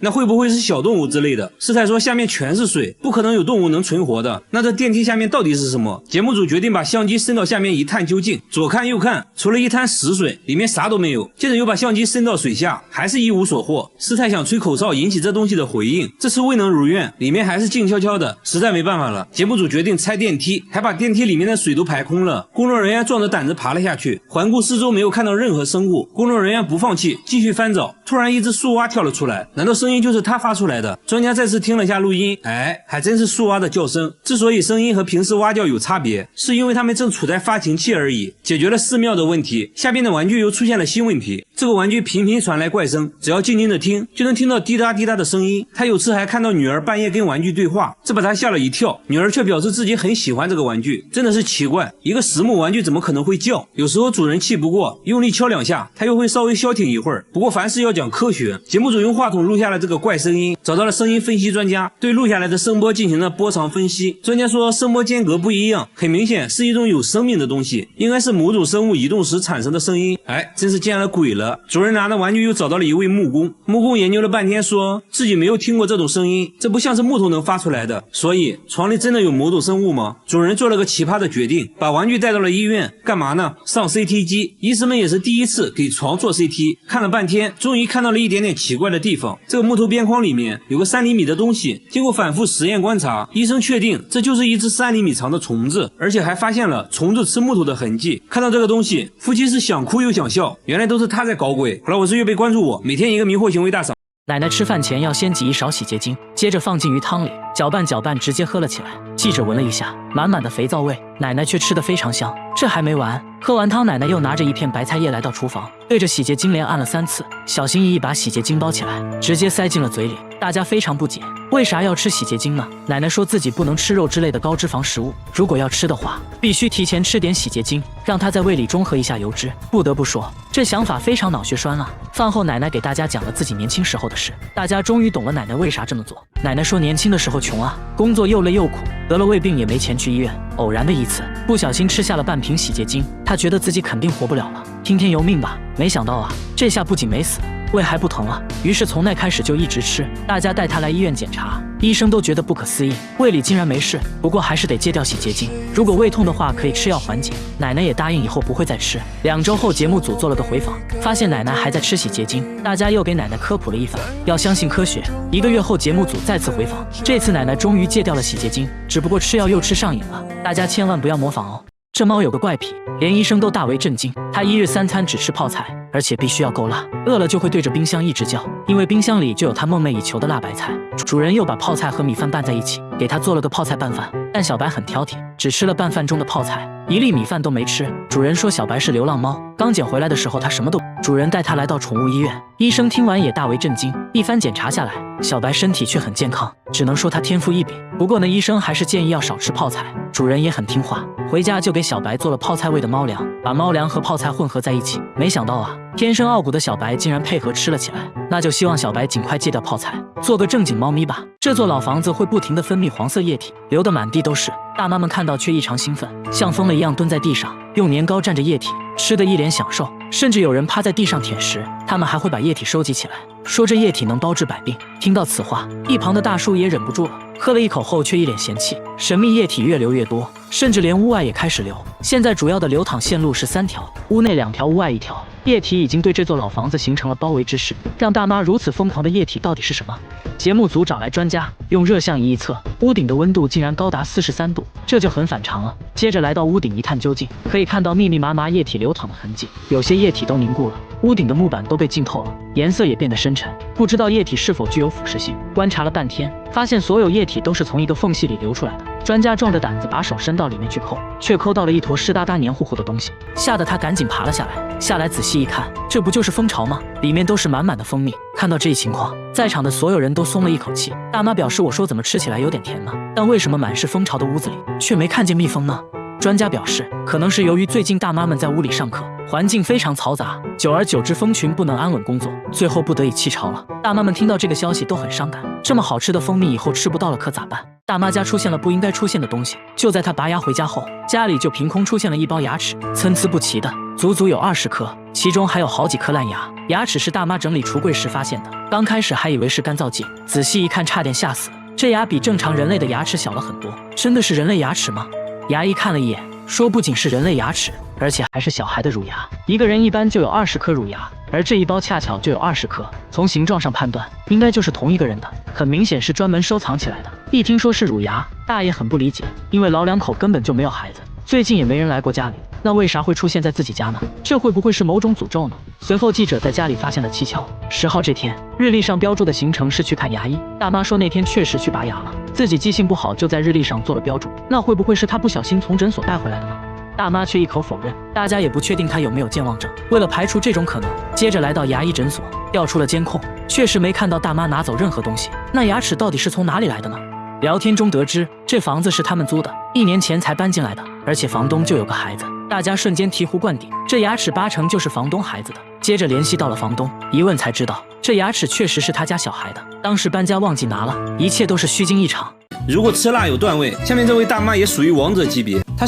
S2: 那会不会是小动物之类的？师太说下面全是水，不可能有动物能存活的。那这电梯下面到底是什么？节目组决定把相机伸到下面一探究竟，左看右看，除了一滩死水，里面啥都没有。接着又把相机伸到水下，还是一无所获。师太想吹口哨引起这东西的回应，这次未能如愿，里面还是静悄悄的，实在没办法了。节目组决定拆电梯，还把电梯里面的水都排空了。工作人员壮着胆子爬了下去，环顾四周没有看到任何生物。工作人员不放弃，继续翻找。突然一只树蛙跳了出来，难道声音就是他发出来的？专家再次听了下录音，还真是树蛙的叫声。之所以声音和平时蛙叫有差别，是因为它们正处在发情期而已。解决了寺庙的问题，下边的玩具又出现了新问题。这个玩具频频传来怪声，只要静静的听，就能听到滴答滴答的声音。他有次还看到女儿半夜跟玩具对话，这把他吓了一跳。女儿却表示自己很喜欢这个玩具，真的是奇怪，一个实木玩具怎么可能会叫？有时候主人气不过，用力敲两下，它又会稍微消停一会儿。不过凡事要讲科学，节目组用话筒录下了这个怪声音，找到了声音分析专家，对录下来的声波进行了波长分析。专家说声波间隔不一样，很明显是一种有生命的东西，应该是某种生物移动时产生的声音。真是见了鬼了。主人拿着玩具又找到了一位木工，木工研究了半天，说自己没有听过这种声音，这不像是木头能发出来的。所以床里真的有某种生物吗？主人做了个奇葩的决定，把玩具带到了医院，干嘛呢？上 CT 机。医生们也是第一次给床做 CT， 看了半天，终于看到了一点点奇怪的地方。这个木头边框里面有个3厘米的东西，经过反复实验观察，医生确定这就是一只3厘米长的虫子，而且还发现了虫子吃木头的痕迹。看到这个东西，夫妻是想哭又想笑，原来都是他在搞鬼。好了，我是月贝，关注我，每天一个迷惑行为大赏。
S3: 奶奶吃饭前要先挤一勺洗洁精，接着放进鱼汤里，搅拌搅拌，直接喝了起来。记者闻了一下，满满的肥皂味，奶奶却吃得非常香。这还没完，喝完汤，奶奶又拿着一片白菜叶来到厨房，对着洗洁精连按了3次，小心翼翼把洗洁精包起来，直接塞进了嘴里。大家非常不解，为啥要吃洗洁精呢？奶奶说自己不能吃肉之类的高脂肪食物，如果要吃的话，必须提前吃点洗洁精，让它在胃里中和一下油脂。不得不说，这想法非常脑血栓啊。饭后，奶奶给大家讲了自己年轻时候的事，大家终于懂了奶奶为啥这么做。奶奶说年轻的时候穷啊，工作又累又苦，得了胃病也没钱去医院，偶然的一次不小心吃下了半瓶洗洁精，她觉得自己肯定活不了了，听天由命吧。没想到啊，这下不仅没死，胃还不疼了，于是从那开始就一直吃。大家带她来医院检查，医生都觉得不可思议，胃里竟然没事，不过还是得戒掉洗洁精，如果胃痛的话可以吃药缓解。奶奶也答应以后不会再吃。2周后，节目组做了个回访，发现奶奶还在吃洗洁精，大家又给奶奶科普了一番，要相信科学。1个月后，节目组再次回访，这次奶奶终于戒掉了洗洁精，只不过吃药又吃上瘾了，大家千万不要模仿哦。这猫有个怪癖，连医生都大为震惊，它1日3餐只吃泡菜，而且必须要够辣，饿了就会对着冰箱一直叫，因为冰箱里就有它梦寐以求的辣白菜。主人又把泡菜和米饭拌在一起，给它做了个泡菜拌饭，但小白很挑剔，只吃了拌饭中的泡菜，1粒米饭都没吃。主人说小白是流浪猫，刚捡回来的时候它什么都。主人带它来到宠物医院，医生听完也大为震惊，一番检查下来，小白身体却很健康，只能说它天赋异禀。不过呢，医生还是建议要少吃泡菜。主人也很听话，回家就给小白做了泡菜味的猫粮，把猫粮和泡菜混合在一起。没想到啊，天生傲骨的小白竟然配合吃了起来。那就希望小白尽快戒掉泡菜，做个正经猫咪吧。这座老房子会不停地分泌黄色液体，流得满地都是。大妈们看到却异常兴奋，像疯了一样蹲在地上，用年糕蘸着液体，吃得一脸享受，甚至有人趴在地上舔食。他们还会把液体收集起来，说这液体能包治百病。听到此话，一旁的大叔也忍不住了，喝了一口后却一脸嫌弃，神秘液体越流越多，甚至连屋外也开始流。现在主要的流淌线路是3条，屋内2条，屋外1条。液体已经对这座老房子形成了包围之势，让大妈如此疯狂的液体到底是什么？节目组找来专家，用热像仪一测，屋顶的温度竟然高达43度，这就很反常了。接着来到屋顶一探究竟，可以看到密密麻麻液体流淌的痕迹，有些液体都凝固了，屋顶的木板都被浸透了，颜色也变得深沉，不知道液体是否具有腐蚀性。观察了半天，发现所有液体都是从一个缝隙里流出来的。专家壮着胆子把手伸到里面去抠，却抠到了一坨湿哒哒黏糊糊的东西，吓得他赶紧爬了下来。下来仔细一看，这不就是蜂巢吗？里面都是满满的蜂蜜。看到这一情况，在场的所有人都松了一口气。大妈表示，我说怎么吃起来有点甜呢？但为什么满是蜂巢的屋子里却没看见蜜蜂呢？专家表示，可能是由于最近大妈们在屋里上课，环境非常嘈杂，久而久之蜂群不能安稳工作，最后不得已弃巢了。大妈们听到这个消息都很伤感，这么好吃的蜂蜜以后吃不到了可咋办？大妈家出现了不应该出现的东西，就在她拔牙回家后，家里就凭空出现了一包牙齿，参差不齐的，足足有20颗，其中还有好几颗烂牙。牙齿是大妈整理橱柜时发现的，刚开始还以为是干燥剂，仔细一看差点吓死了。这牙比正常人类的牙齿小了很多，真的是人类牙齿吗？牙医看了一眼，说不仅是人类牙齿，而且还是小孩的乳牙。一个人一般就有20颗乳牙，而这一包恰巧就有20颗。从形状上判断，应该就是同一个人的，很明显是专门收藏起来的。一听说是乳牙，大爷很不理解，因为老两口根本就没有孩子，最近也没人来过家里，那为啥会出现在自己家呢？这会不会是某种诅咒呢？随后记者在家里发现了蹊跷。10号这天，日历上标注的行程是去看牙医，大妈说那天确实去拔牙了，自己记性不好，就在日历上做了标注。那会不会是她不小心从诊所带回来的呢？大妈却一口否认，大家也不确定她有没有健忘症。为了排除这种可能，接着来到牙医诊所，调出了监控，确实没看到大妈拿走任何东西。那牙齿到底是从哪里来的呢？聊天中得知，这房子是他们租的，1年前才搬进来的，而且房东就有个孩子。大家瞬间醍醐灌顶，这牙齿8成就是房东孩子的。接着联系到了房东，一问才知道，这牙齿确实是他家小孩的，当时搬家忘记拿了，一切都是虚惊一场。
S2: 如果吃辣有段位，下面这位大妈也属于王者级别，她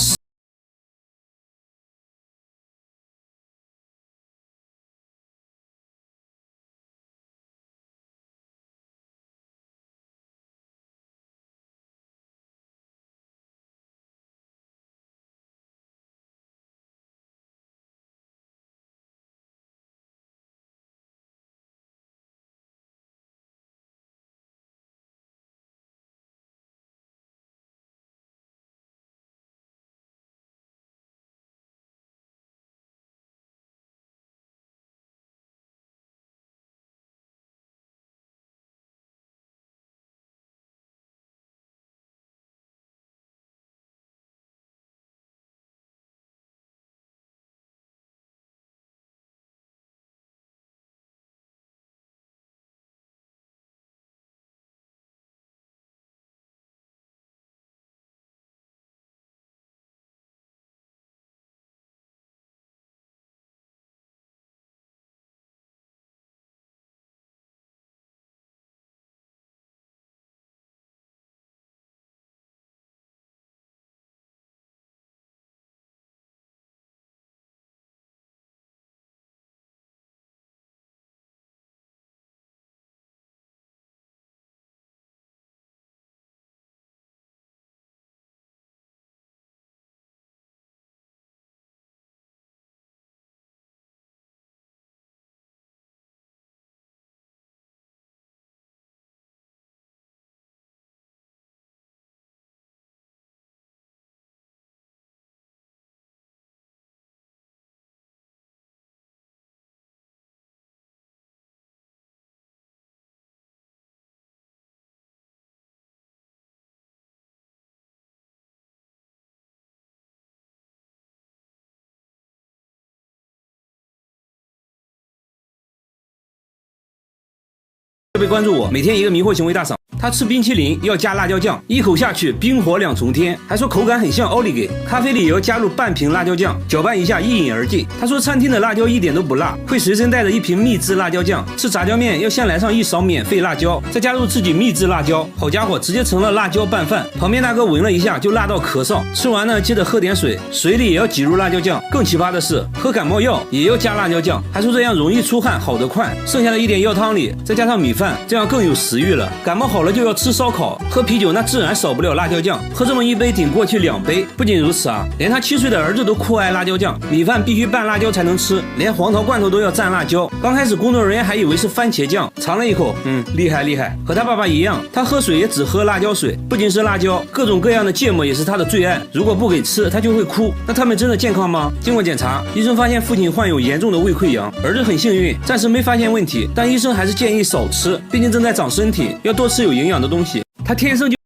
S2: 特别关注我，每天一个迷惑行为大赏。他吃冰淇淋要加辣椒酱，一口下去冰火2重天，还说口感很像奥利给。咖啡里也要加入半瓶辣椒酱，搅拌一下一饮而尽。他说餐厅的辣椒一点都不辣，会随身带着1瓶秘制辣椒酱。吃炸酱面要先来上1勺免费辣椒，再加入自己秘制辣椒。好家伙，直接成了辣椒拌饭。旁边大哥闻了一下就辣到咳嗽，吃完呢接着喝点水，水里也要挤入辣椒酱。更奇葩的是，喝感冒药也要加辣椒酱，还说这样容易出汗，好得快。剩下的一点药汤里再加上米饭，这样更有食欲了。感冒好了就要吃烧烤，喝啤酒那自然少不了辣椒酱，喝这么一杯顶过去2杯。不仅如此啊，连他7岁的儿子都酷爱辣椒酱，米饭必须拌辣椒才能吃，连黄桃罐头都要蘸辣椒。刚开始工作人员还以为是番茄酱，尝了一口，厉害厉害，和他爸爸一样，他喝水也只喝辣椒水。不仅是辣椒，各种各样的芥末也是他的最爱，如果不给吃他就会哭。那他们真的健康吗？经过检查，医生发现父亲患有严重的胃溃疡，儿子很幸运，暂时没发现问题，但医生还是建议少吃，毕竟正在长身体，要多吃有营养的东西。他天生就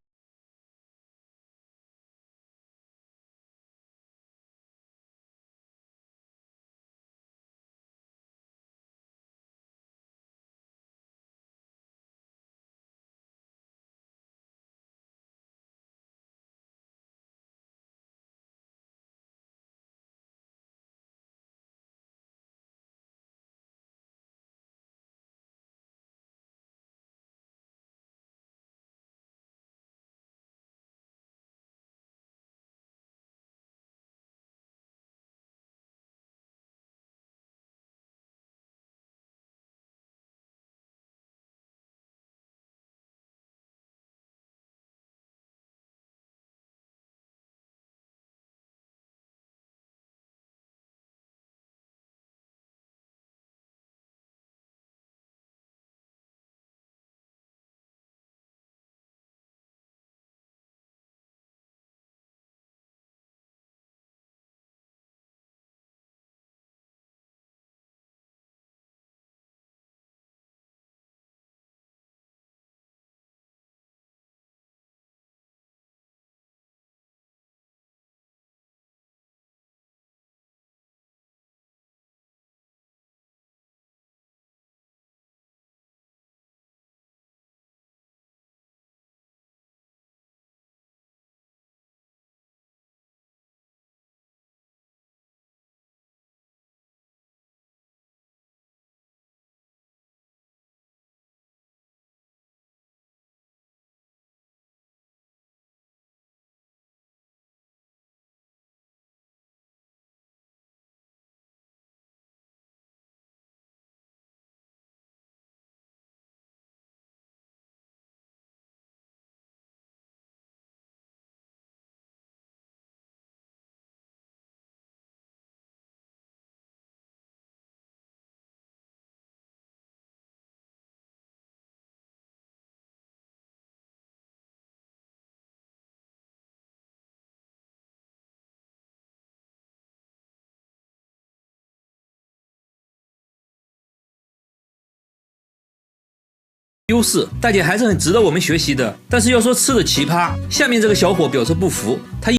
S1: 优势，大姐还是很值得我们学习的。但是要说吃的奇葩，下面这个小伙表示不服，他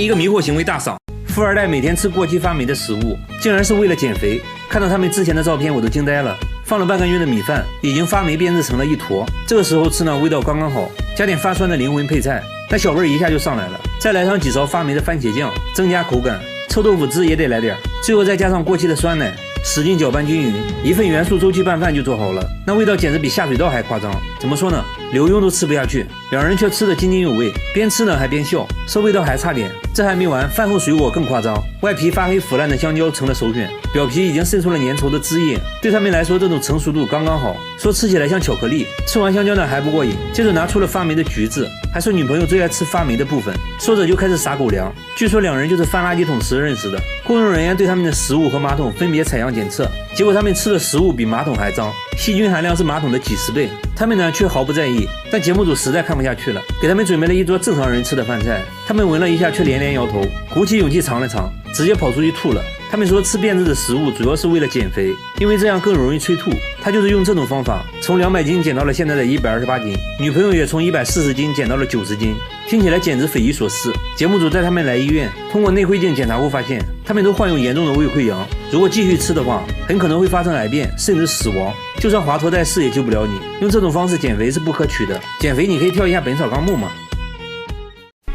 S2: 一个迷惑行为大赏。富二代每天吃过期发霉的食物，竟然是为了减肥。看到他们之前的照片，我都惊呆了。放了半个月的米饭已经发霉编制成了一坨，这个时候吃呢，味道刚刚好，加点发酸的灵魂配菜，那小味一下就上来了。再来上几勺发霉的番茄酱，增加口感。臭豆腐汁也得来点，最后再加上过期的酸奶，使劲搅拌均匀，一份元素周期拌饭就做好了。那味道简直比下水道还夸张。怎么说呢？刘墉都吃不下去，两人却吃得津津有味，边吃呢还边笑，说味道还差点。这还没完，饭后水果更夸张，外皮发黑腐烂的香蕉成了首选，表皮已经渗出了粘稠的汁液，对他们来说这种成熟度刚刚好，说吃起来像巧克力。吃完香蕉呢还不过瘾，接着拿出了发霉的橘子，还说女朋友最爱吃发霉的部分，说着就开始撒狗粮。据说两人就是翻垃圾桶时认识的，工作人员对他们的食物和马桶分别采样检测，结果他们吃的食物比马桶还脏，细菌含量是马桶的几10倍，他们呢却毫不在意。但节目组实在看不下去了，给他们准备了一桌正常人吃的饭菜，他们闻了一下却连连摇头，鼓起勇气尝了尝，直接跑出去吐了。他们说吃变质的食物主要是为了减肥，因为这样更容易催吐。他就是用这种方法从200斤减到了现在的128斤，女朋友也从140斤减到了90斤，听起来简直匪夷所思。节目组带他们来医院，通过内窥镜检查后发现，他们都患有严重的胃溃疡，如果继续吃的话，很可能会发生癌变，甚至死亡。就算华佗在世也救不了你，用这种方式减肥是不可取的。减肥你可以跳一下《本草纲目》嘛。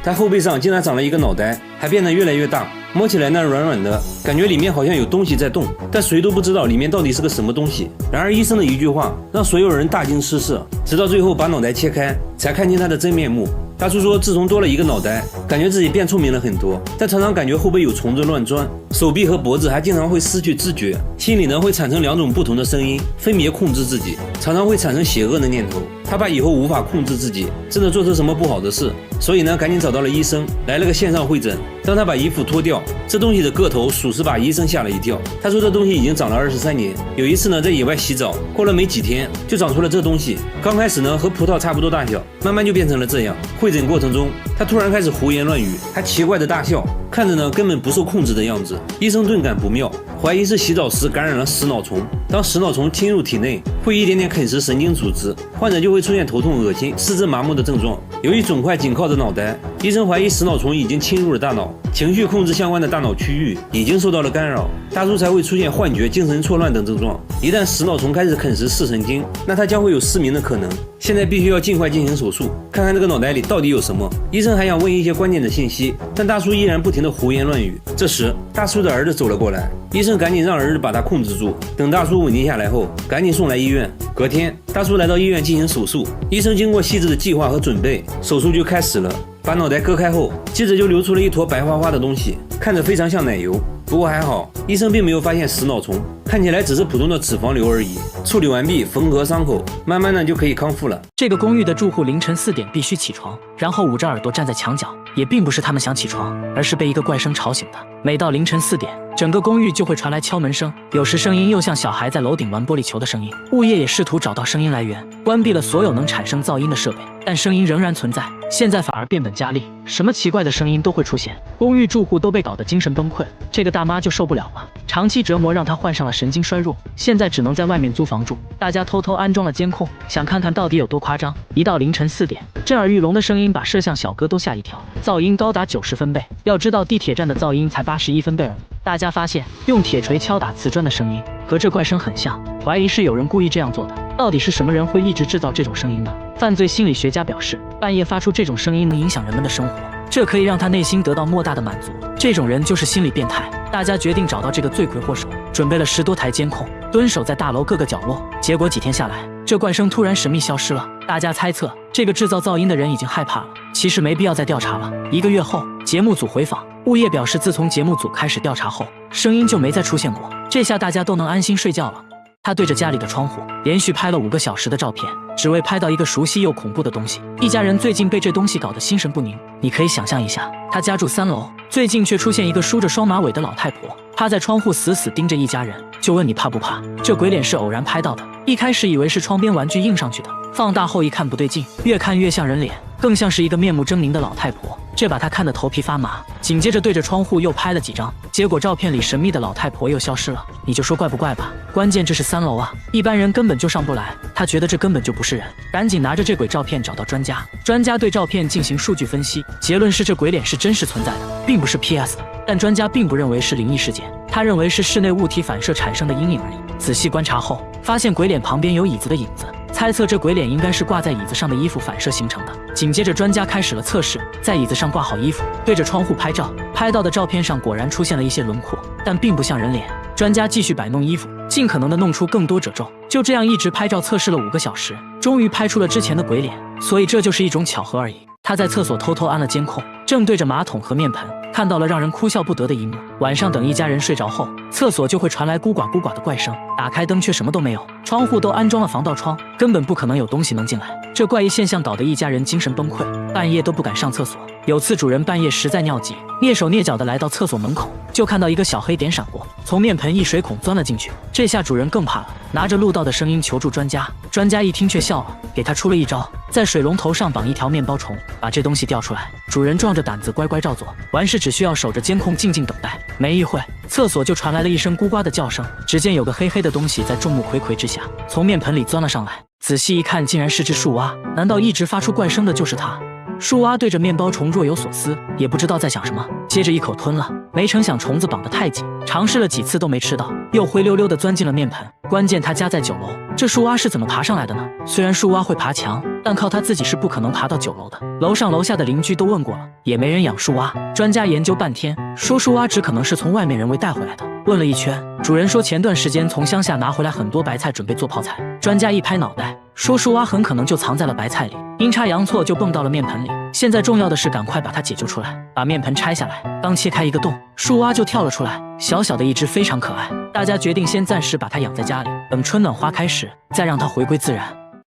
S2: 他后背上竟然长了一个脑袋，还变得越来越大，摸起来呢软软的，感觉里面好像有东西在动，但谁都不知道里面到底是个什么东西。然而医生的一句话让所有人大惊失色，直到最后把脑袋切开，才看清他的真面目。大叔说自从多了一个脑袋，感觉自己变聪明了很多，但常常感觉后背有虫子乱钻，手臂和脖子还经常会失去知觉，心里呢会产生2种不同的声音，分别控制自己，常常会产生邪恶的念头。他怕以后无法控制自己，真的做出什么不好的事，所以呢赶紧找到了医生，来了个线上会诊。当他把衣服脱掉，这东西的个头属实把医生吓了一跳。他说这东西已经长了23年，有一次呢在野外洗澡，过了没几天就长出了这东西。刚开始呢和葡萄差不多大小，慢慢就变成了这样。会诊过程中，他突然开始胡言乱语，还奇怪的大笑，看着呢根本不受控制的样子。医生顿感不妙，怀疑是洗澡时感染了食脑虫。当食脑虫侵入体内，会一点点啃食神经组织，患者就会出现头痛、恶心、四肢麻木的症状。由于肿块紧靠着脑袋，医生怀疑食脑虫已经侵入了大脑，情绪控制相关的大脑区域已经受到了干扰，大叔才会出现幻觉、精神错乱等症状。一旦食脑虫开始啃食视神经，那他将会有失明的可能。现在必须要尽快进行手术，看看这个脑袋里到底有什么。医生还想问一些关键的信息，但大叔依然不停地胡言乱语。这时，大叔的儿子走了过来，医生赶紧让儿子把他控制住。等大叔稳定下来后，赶紧送来医院。隔天，大叔来到医院进行手术，医生经过细致的计划和准备，手术就开始了。把脑袋割开后，接着就流出了一坨白花花的东西，看着非常像奶油。不过还好，医生并没有发现食脑虫，看起来只是普通的脂肪瘤而已。处理完毕，缝合伤口，慢慢的就可以康复了。
S3: 这个公寓的住户凌晨4点必须起床，然后捂着耳朵站在墙角，也并不是他们想起床，而是被一个怪声吵醒的。每到凌晨4点，整个公寓就会传来敲门声，有时声音又像小孩在楼顶玩玻璃球的声音。物业也试图找到声音来源，关闭了所有能产生噪音的设备，但声音仍然存在。现在反而变本加厉，什么奇怪的声音都会出现，公寓住户都被搞得精神崩溃。这个大妈就受不了了，长期折磨让她患上了神经衰弱，现在只能在外面租房住。大家偷偷安装了监控，想看看到底有多夸张。一到凌晨4点，震耳欲聋的声音把摄像小哥都吓一跳，噪音高达90分贝。要知道地铁站的噪音才81分贝而已。大家发现用铁锤敲打瓷砖的声音和这怪声很像，怀疑是有人故意这样做的。到底是什么人会一直制造这种声音呢？犯罪心理学家表示，半夜发出这种声音能影响人们的生活，这可以让他内心得到莫大的满足。这种人就是心理变态。大家决定找到这个罪魁祸首，准备了10多台监控，蹲守在大楼各个角落。结果几天下来，这怪声突然神秘消失了。大家猜测，这个制造噪音的人已经害怕了，其实没必要再调查了。1个月后，节目组回访，物业表示，自从节目组开始调查后，声音就没再出现过。这下大家都能安心睡觉了。他对着家里的窗户连续拍了5个小时的照片，只为拍到一个熟悉又恐怖的东西。一家人最近被这东西搞得心神不宁。你可以想象一下，他家住3楼，最近却出现一个梳着双马尾的老太婆，趴在窗户死死盯着一家人，就问你怕不怕？这鬼脸是偶然拍到的，一开始以为是窗边玩具印上去的，放大后一看不对劲，越看越像人脸，更像是一个面目狰狞的老太婆。这把他看得头皮发麻，紧接着对着窗户又拍了几张，结果照片里神秘的老太婆又消失了。你就说怪不怪吧？关键这是3楼啊，一般人根本就上不来。他觉得这根本就不是人，赶紧拿着这鬼照片找到专家。专家对照片进行数据分析，结论是这鬼脸是真实存在的，并不是 PS 的。但专家并不认为是灵异事件，他认为是室内物体反射产生的阴影而已。仔细观察后，发现鬼脸旁边有椅子的影子，猜测这鬼脸应该是挂在椅子上的衣服反射形成的。紧接着专家开始了测试，在椅子上挂好衣服，对着窗户拍照，拍到的照片上果然出现了一些轮廓，但并不像人脸。专家继续摆弄衣服，尽可能的弄出更多褶皱，就这样一直拍照测试了5个小时，终于拍出了之前的鬼脸。所以这就是一种巧合而已。他在厕所偷偷安了监控，正对着马桶和面盆，看到了让人哭笑不得的一幕。晚上等一家人睡着后，厕所就会传来咕呱咕呱的怪声，打开灯却什么都没有，窗户都安装了防盗窗，根本不可能有东西能进来。这怪异现象搞得一家人精神崩溃，半夜都不敢上厕所。有次主人半夜实在尿急，蹑手蹑脚的来到厕所门口，就看到一个小黑点闪过，从面盆一水孔钻了进去。这下主人更怕了，拿着录到的声音求助专家。专家一听却笑了，给他出了一招，在水龙头上绑一条面包虫，把这东西调出来。主人壮着胆子乖乖照做，完事只需要守着监控静静等待。没一会，厕所就传来了一声咕呱的叫声，只见有个黑黑的东西在众目睽睽之下从面盆里钻了上来。仔细一看，竟然是只树蛙。难道一直发出怪声的就是它？树蛙对着面包虫若有所思，也不知道在想什么，接着一口吞了。没成想虫子绑得太紧，尝试了几次都没吃到，又灰溜溜地钻进了面盆。关键他家在9楼，这树蛙是怎么爬上来的呢？虽然树蛙会爬墙，但靠他自己是不可能爬到9楼的。楼上楼下的邻居都问过了，也没人养树蛙。专家研究半天，说树蛙只可能是从外面人为带回来的。问了一圈，主人说前段时间从乡下拿回来很多白菜，准备做泡菜。专家一拍脑袋，说树蛙很可能就藏在了白菜里，阴差阳错就蹦到了面盆里。现在重要的是赶快把它解救出来。把面盆拆下来，刚切开一个洞，树蛙就跳了出来，小小的一只，非常可爱。大家决定先暂时把它养在家里，等春暖花开时再让它回归自然。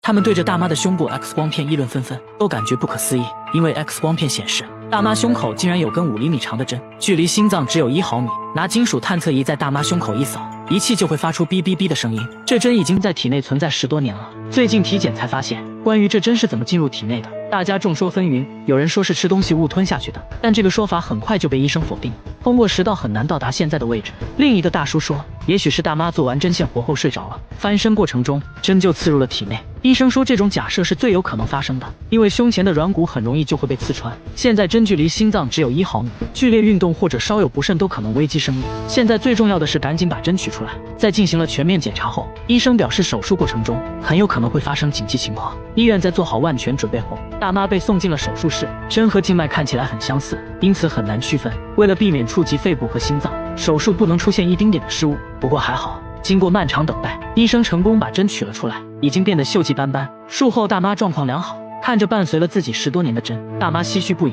S3: 他们对着大妈的胸部 X 光片议论纷纷，都感觉不可思议，因为 X 光片显示大妈胸口竟然有根5厘米长的针，距离心脏只有1毫米。拿金属探测仪在大妈胸口一扫，仪器就会发出哔哔哔的声音。这针已经在体内存在10多年了，最近体检才发现，关于这针是怎么进入体内的，大家众说纷纭。有人说是吃东西误吞下去的，但这个说法很快就被医生否定。通过食道很难到达现在的位置。另一个大叔说，也许是大妈做完针线活后睡着了，翻身过程中针就刺入了体内。医生说这种假设是最有可能发生的，因为胸前的软骨很容易就会被刺穿。现在针距离心脏只有1毫米，剧烈运动或者稍有不慎都可能危及生命。现在最重要的是赶紧把针取出来。在进行了全面检查后，医生表示手术过程中很有可能会发生紧急情况。医院在做好万全准备后，大妈被送进了手术室。针和静脉看起来很相似，因此很难区分。为了避免触及肺部和心脏，手术不能出现一丁点的失误。不过还好，经过漫长等待，医生成功把针取了出来，已经变得锈迹斑斑。术后大妈状况良好，看着伴随了自己10多年的针，大妈唏嘘不已。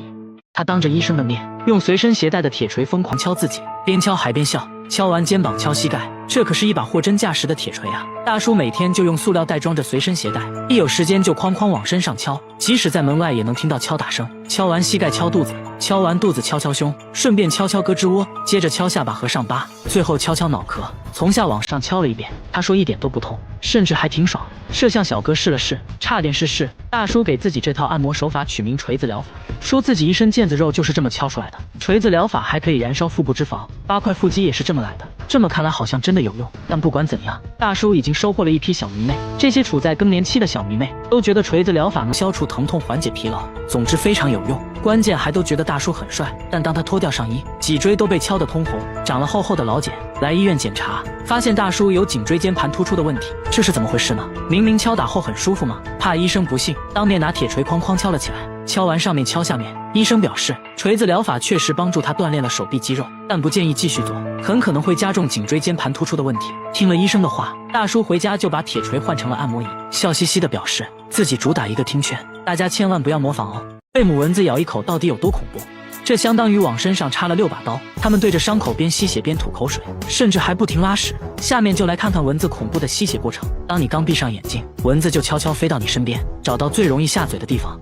S3: 她当着医生的面，用随身携带的铁锤疯狂敲自己，边敲还边笑。敲完肩膀敲膝盖，这可是一把货真价实的铁锤啊！大叔每天就用塑料袋装着随身携带，一有时间就哐哐往身上敲，即使在门外也能听到敲打声。敲完膝盖敲肚子，敲完肚子敲敲胸，顺便敲敲胳肢窝，接着敲下巴和上巴，最后敲敲脑壳，从下往上敲了一遍。他说一点都不痛，甚至还挺爽。摄像小哥试了试，差点是试。大叔给自己这套按摩手法取名锤子疗法，说自己一身腱子肉就是这么敲出来的。锤子疗法还可以燃烧腹部脂肪，8块腹肌也是这么来的。这么看来好像真的有用。但不管怎样，大叔已经收获了一批小迷妹，这些处在更年期的小迷妹都觉得锤子疗法能消除疼痛、缓解疲劳，总之非常有用。关键还都觉得大叔很帅。但当他脱掉上衣，脊椎都被敲得通红，长了厚厚的老茧。来医院检查，发现大叔有颈椎间盘突出的问题，这是怎么回事呢？明明敲打后很舒服吗？怕医生不信，当面拿铁锤哐哐敲了起来，敲完上面敲下面。医生表示，锤子疗法确实帮助他锻炼了手臂肌肉，但不建议继续做，很可能会加重颈椎间盘突出的问题。听了医生的话，大叔回家就把铁锤换成了按摩椅，笑嘻嘻地表示自己主打一个听劝，大家千万不要模仿哦。被母蚊子咬一口到底有多恐怖？这相当于往身上插了6把刀，他们对着伤口边吸血边吐口水，甚至还不停拉屎。下面就来看看蚊子恐怖的吸血过程。当你刚闭上眼睛，蚊子就悄悄飞到你身边，找到最容易下嘴的地方，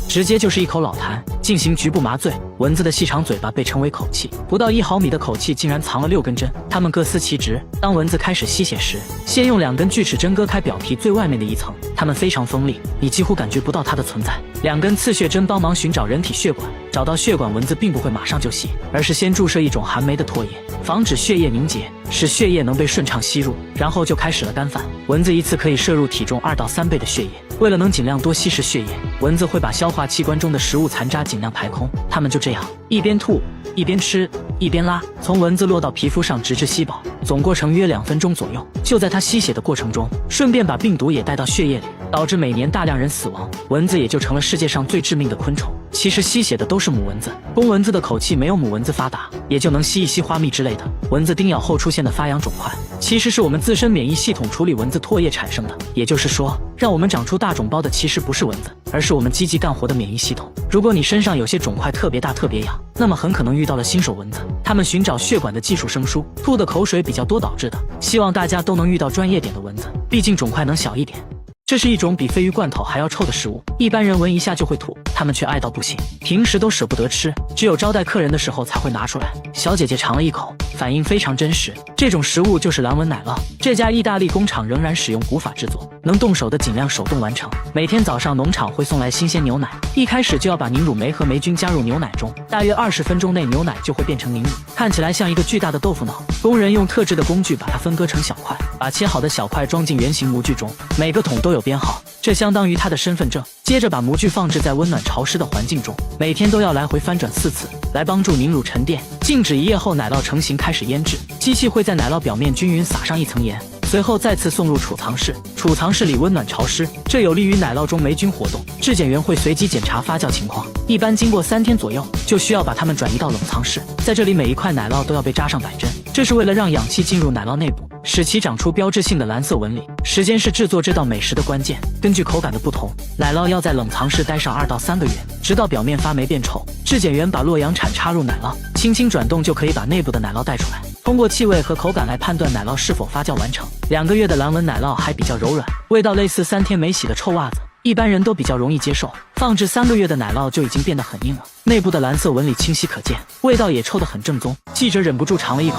S3: 直接就是一口老痰，进行局部麻醉。蚊子的细长嘴巴被称为口器，不到1毫米的口器竟然藏了6根针，它们各司其职。当蚊子开始吸血时，先用2根锯齿针割开表皮最外面的一层，它们非常锋利，你几乎感觉不到它的存在。2根刺血针帮忙寻找人体血管，找到血管，蚊子并不会马上就吸，而是先注射一种含酶的唾液，防止血液凝结，使血液能被顺畅吸入，然后就开始了干饭。蚊子一次可以摄入体重2到3倍的血液，为了能尽量多吸食血液，蚊子会把消化器官中的食物残渣尽量排空，它们就这样一边吐一边吃一边拉，从蚊子落到皮肤上直至吸饱，总过程约2分钟左右。就在它吸血的过程中，顺便把病毒也带到血液里，导致每年大量人死亡，蚊子也就成了世界上最致命的昆虫。其实吸血的都是母蚊子，公蚊子的口气没有母蚊子发达，也就能吸一吸花蜜之类的。蚊子叮咬后出现的发痒肿块，其实是我们自身免疫系统处理蚊子唾液产生的。也就是说，让我们长出大肿包的其实不是蚊子，而是我们积极干活的免疫系统。如果你身上有些肿块特别大特别痒，那么很可能遇到了新手蚊子，它们寻找血管的技术生疏，吐的口水比较多导致的。希望大家都能遇到专业点的蚊子，毕竟肿块能小一点。这是一种比鲱鱼罐头还要臭的食物，一般人闻一下就会吐，他们却爱到不行，平时都舍不得吃，只有招待客人的时候才会拿出来。小姐姐尝了一口，反应非常真实，这种食物就是蓝纹奶酪。这家意大利工厂仍然使用古法制作，能动手的尽量手动完成。每天早上农场会送来新鲜牛奶，一开始就要把凝乳酶和霉菌加入牛奶中，大约20分钟内牛奶就会变成凝乳，看起来像一个巨大的豆腐脑。工人用特制的工具把它分割成小块，把切好的小块装进圆形模具中，每个桶都有编号，这相当于他的身份证。接着把模具放置在温暖潮湿的环境中，每天都要来回翻转4次，来帮助凝乳沉淀。静止1夜后，奶酪成型开始腌制，机器会在奶酪表面均匀撒上一层盐，随后再次送入储藏室。储藏室里温暖潮湿，这有利于奶酪中霉菌活动。质检员会随机检查发酵情况，一般经过3天左右，就需要把它们转移到冷藏室。在这里，每一块奶酪都要被扎上摆针，这是为了让氧气进入奶酪内部，使其长出标志性的蓝色纹理。时间是制作这道美食的关键，根据口感的不同，奶酪要在冷藏室待上2到3个月，直到表面发霉变稠。质检员把洛阳铲插入奶酪，轻轻转动就可以把内部的奶酪带出来，通过气味和口感来判断奶酪是否发酵完成。2个月的蓝纹奶酪还比较柔软，味道类似3天没洗的臭袜子，一般人都比较容易接受。放置3个月的奶酪就已经变得很硬了，内部的蓝色纹理清晰可见，味道也臭得很正宗。记者忍不住尝了一口，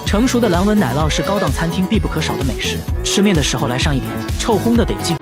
S3: 成熟的蓝纹奶酪是高档餐厅必不可少的美食，吃面的时候来上一点，臭烘的得劲。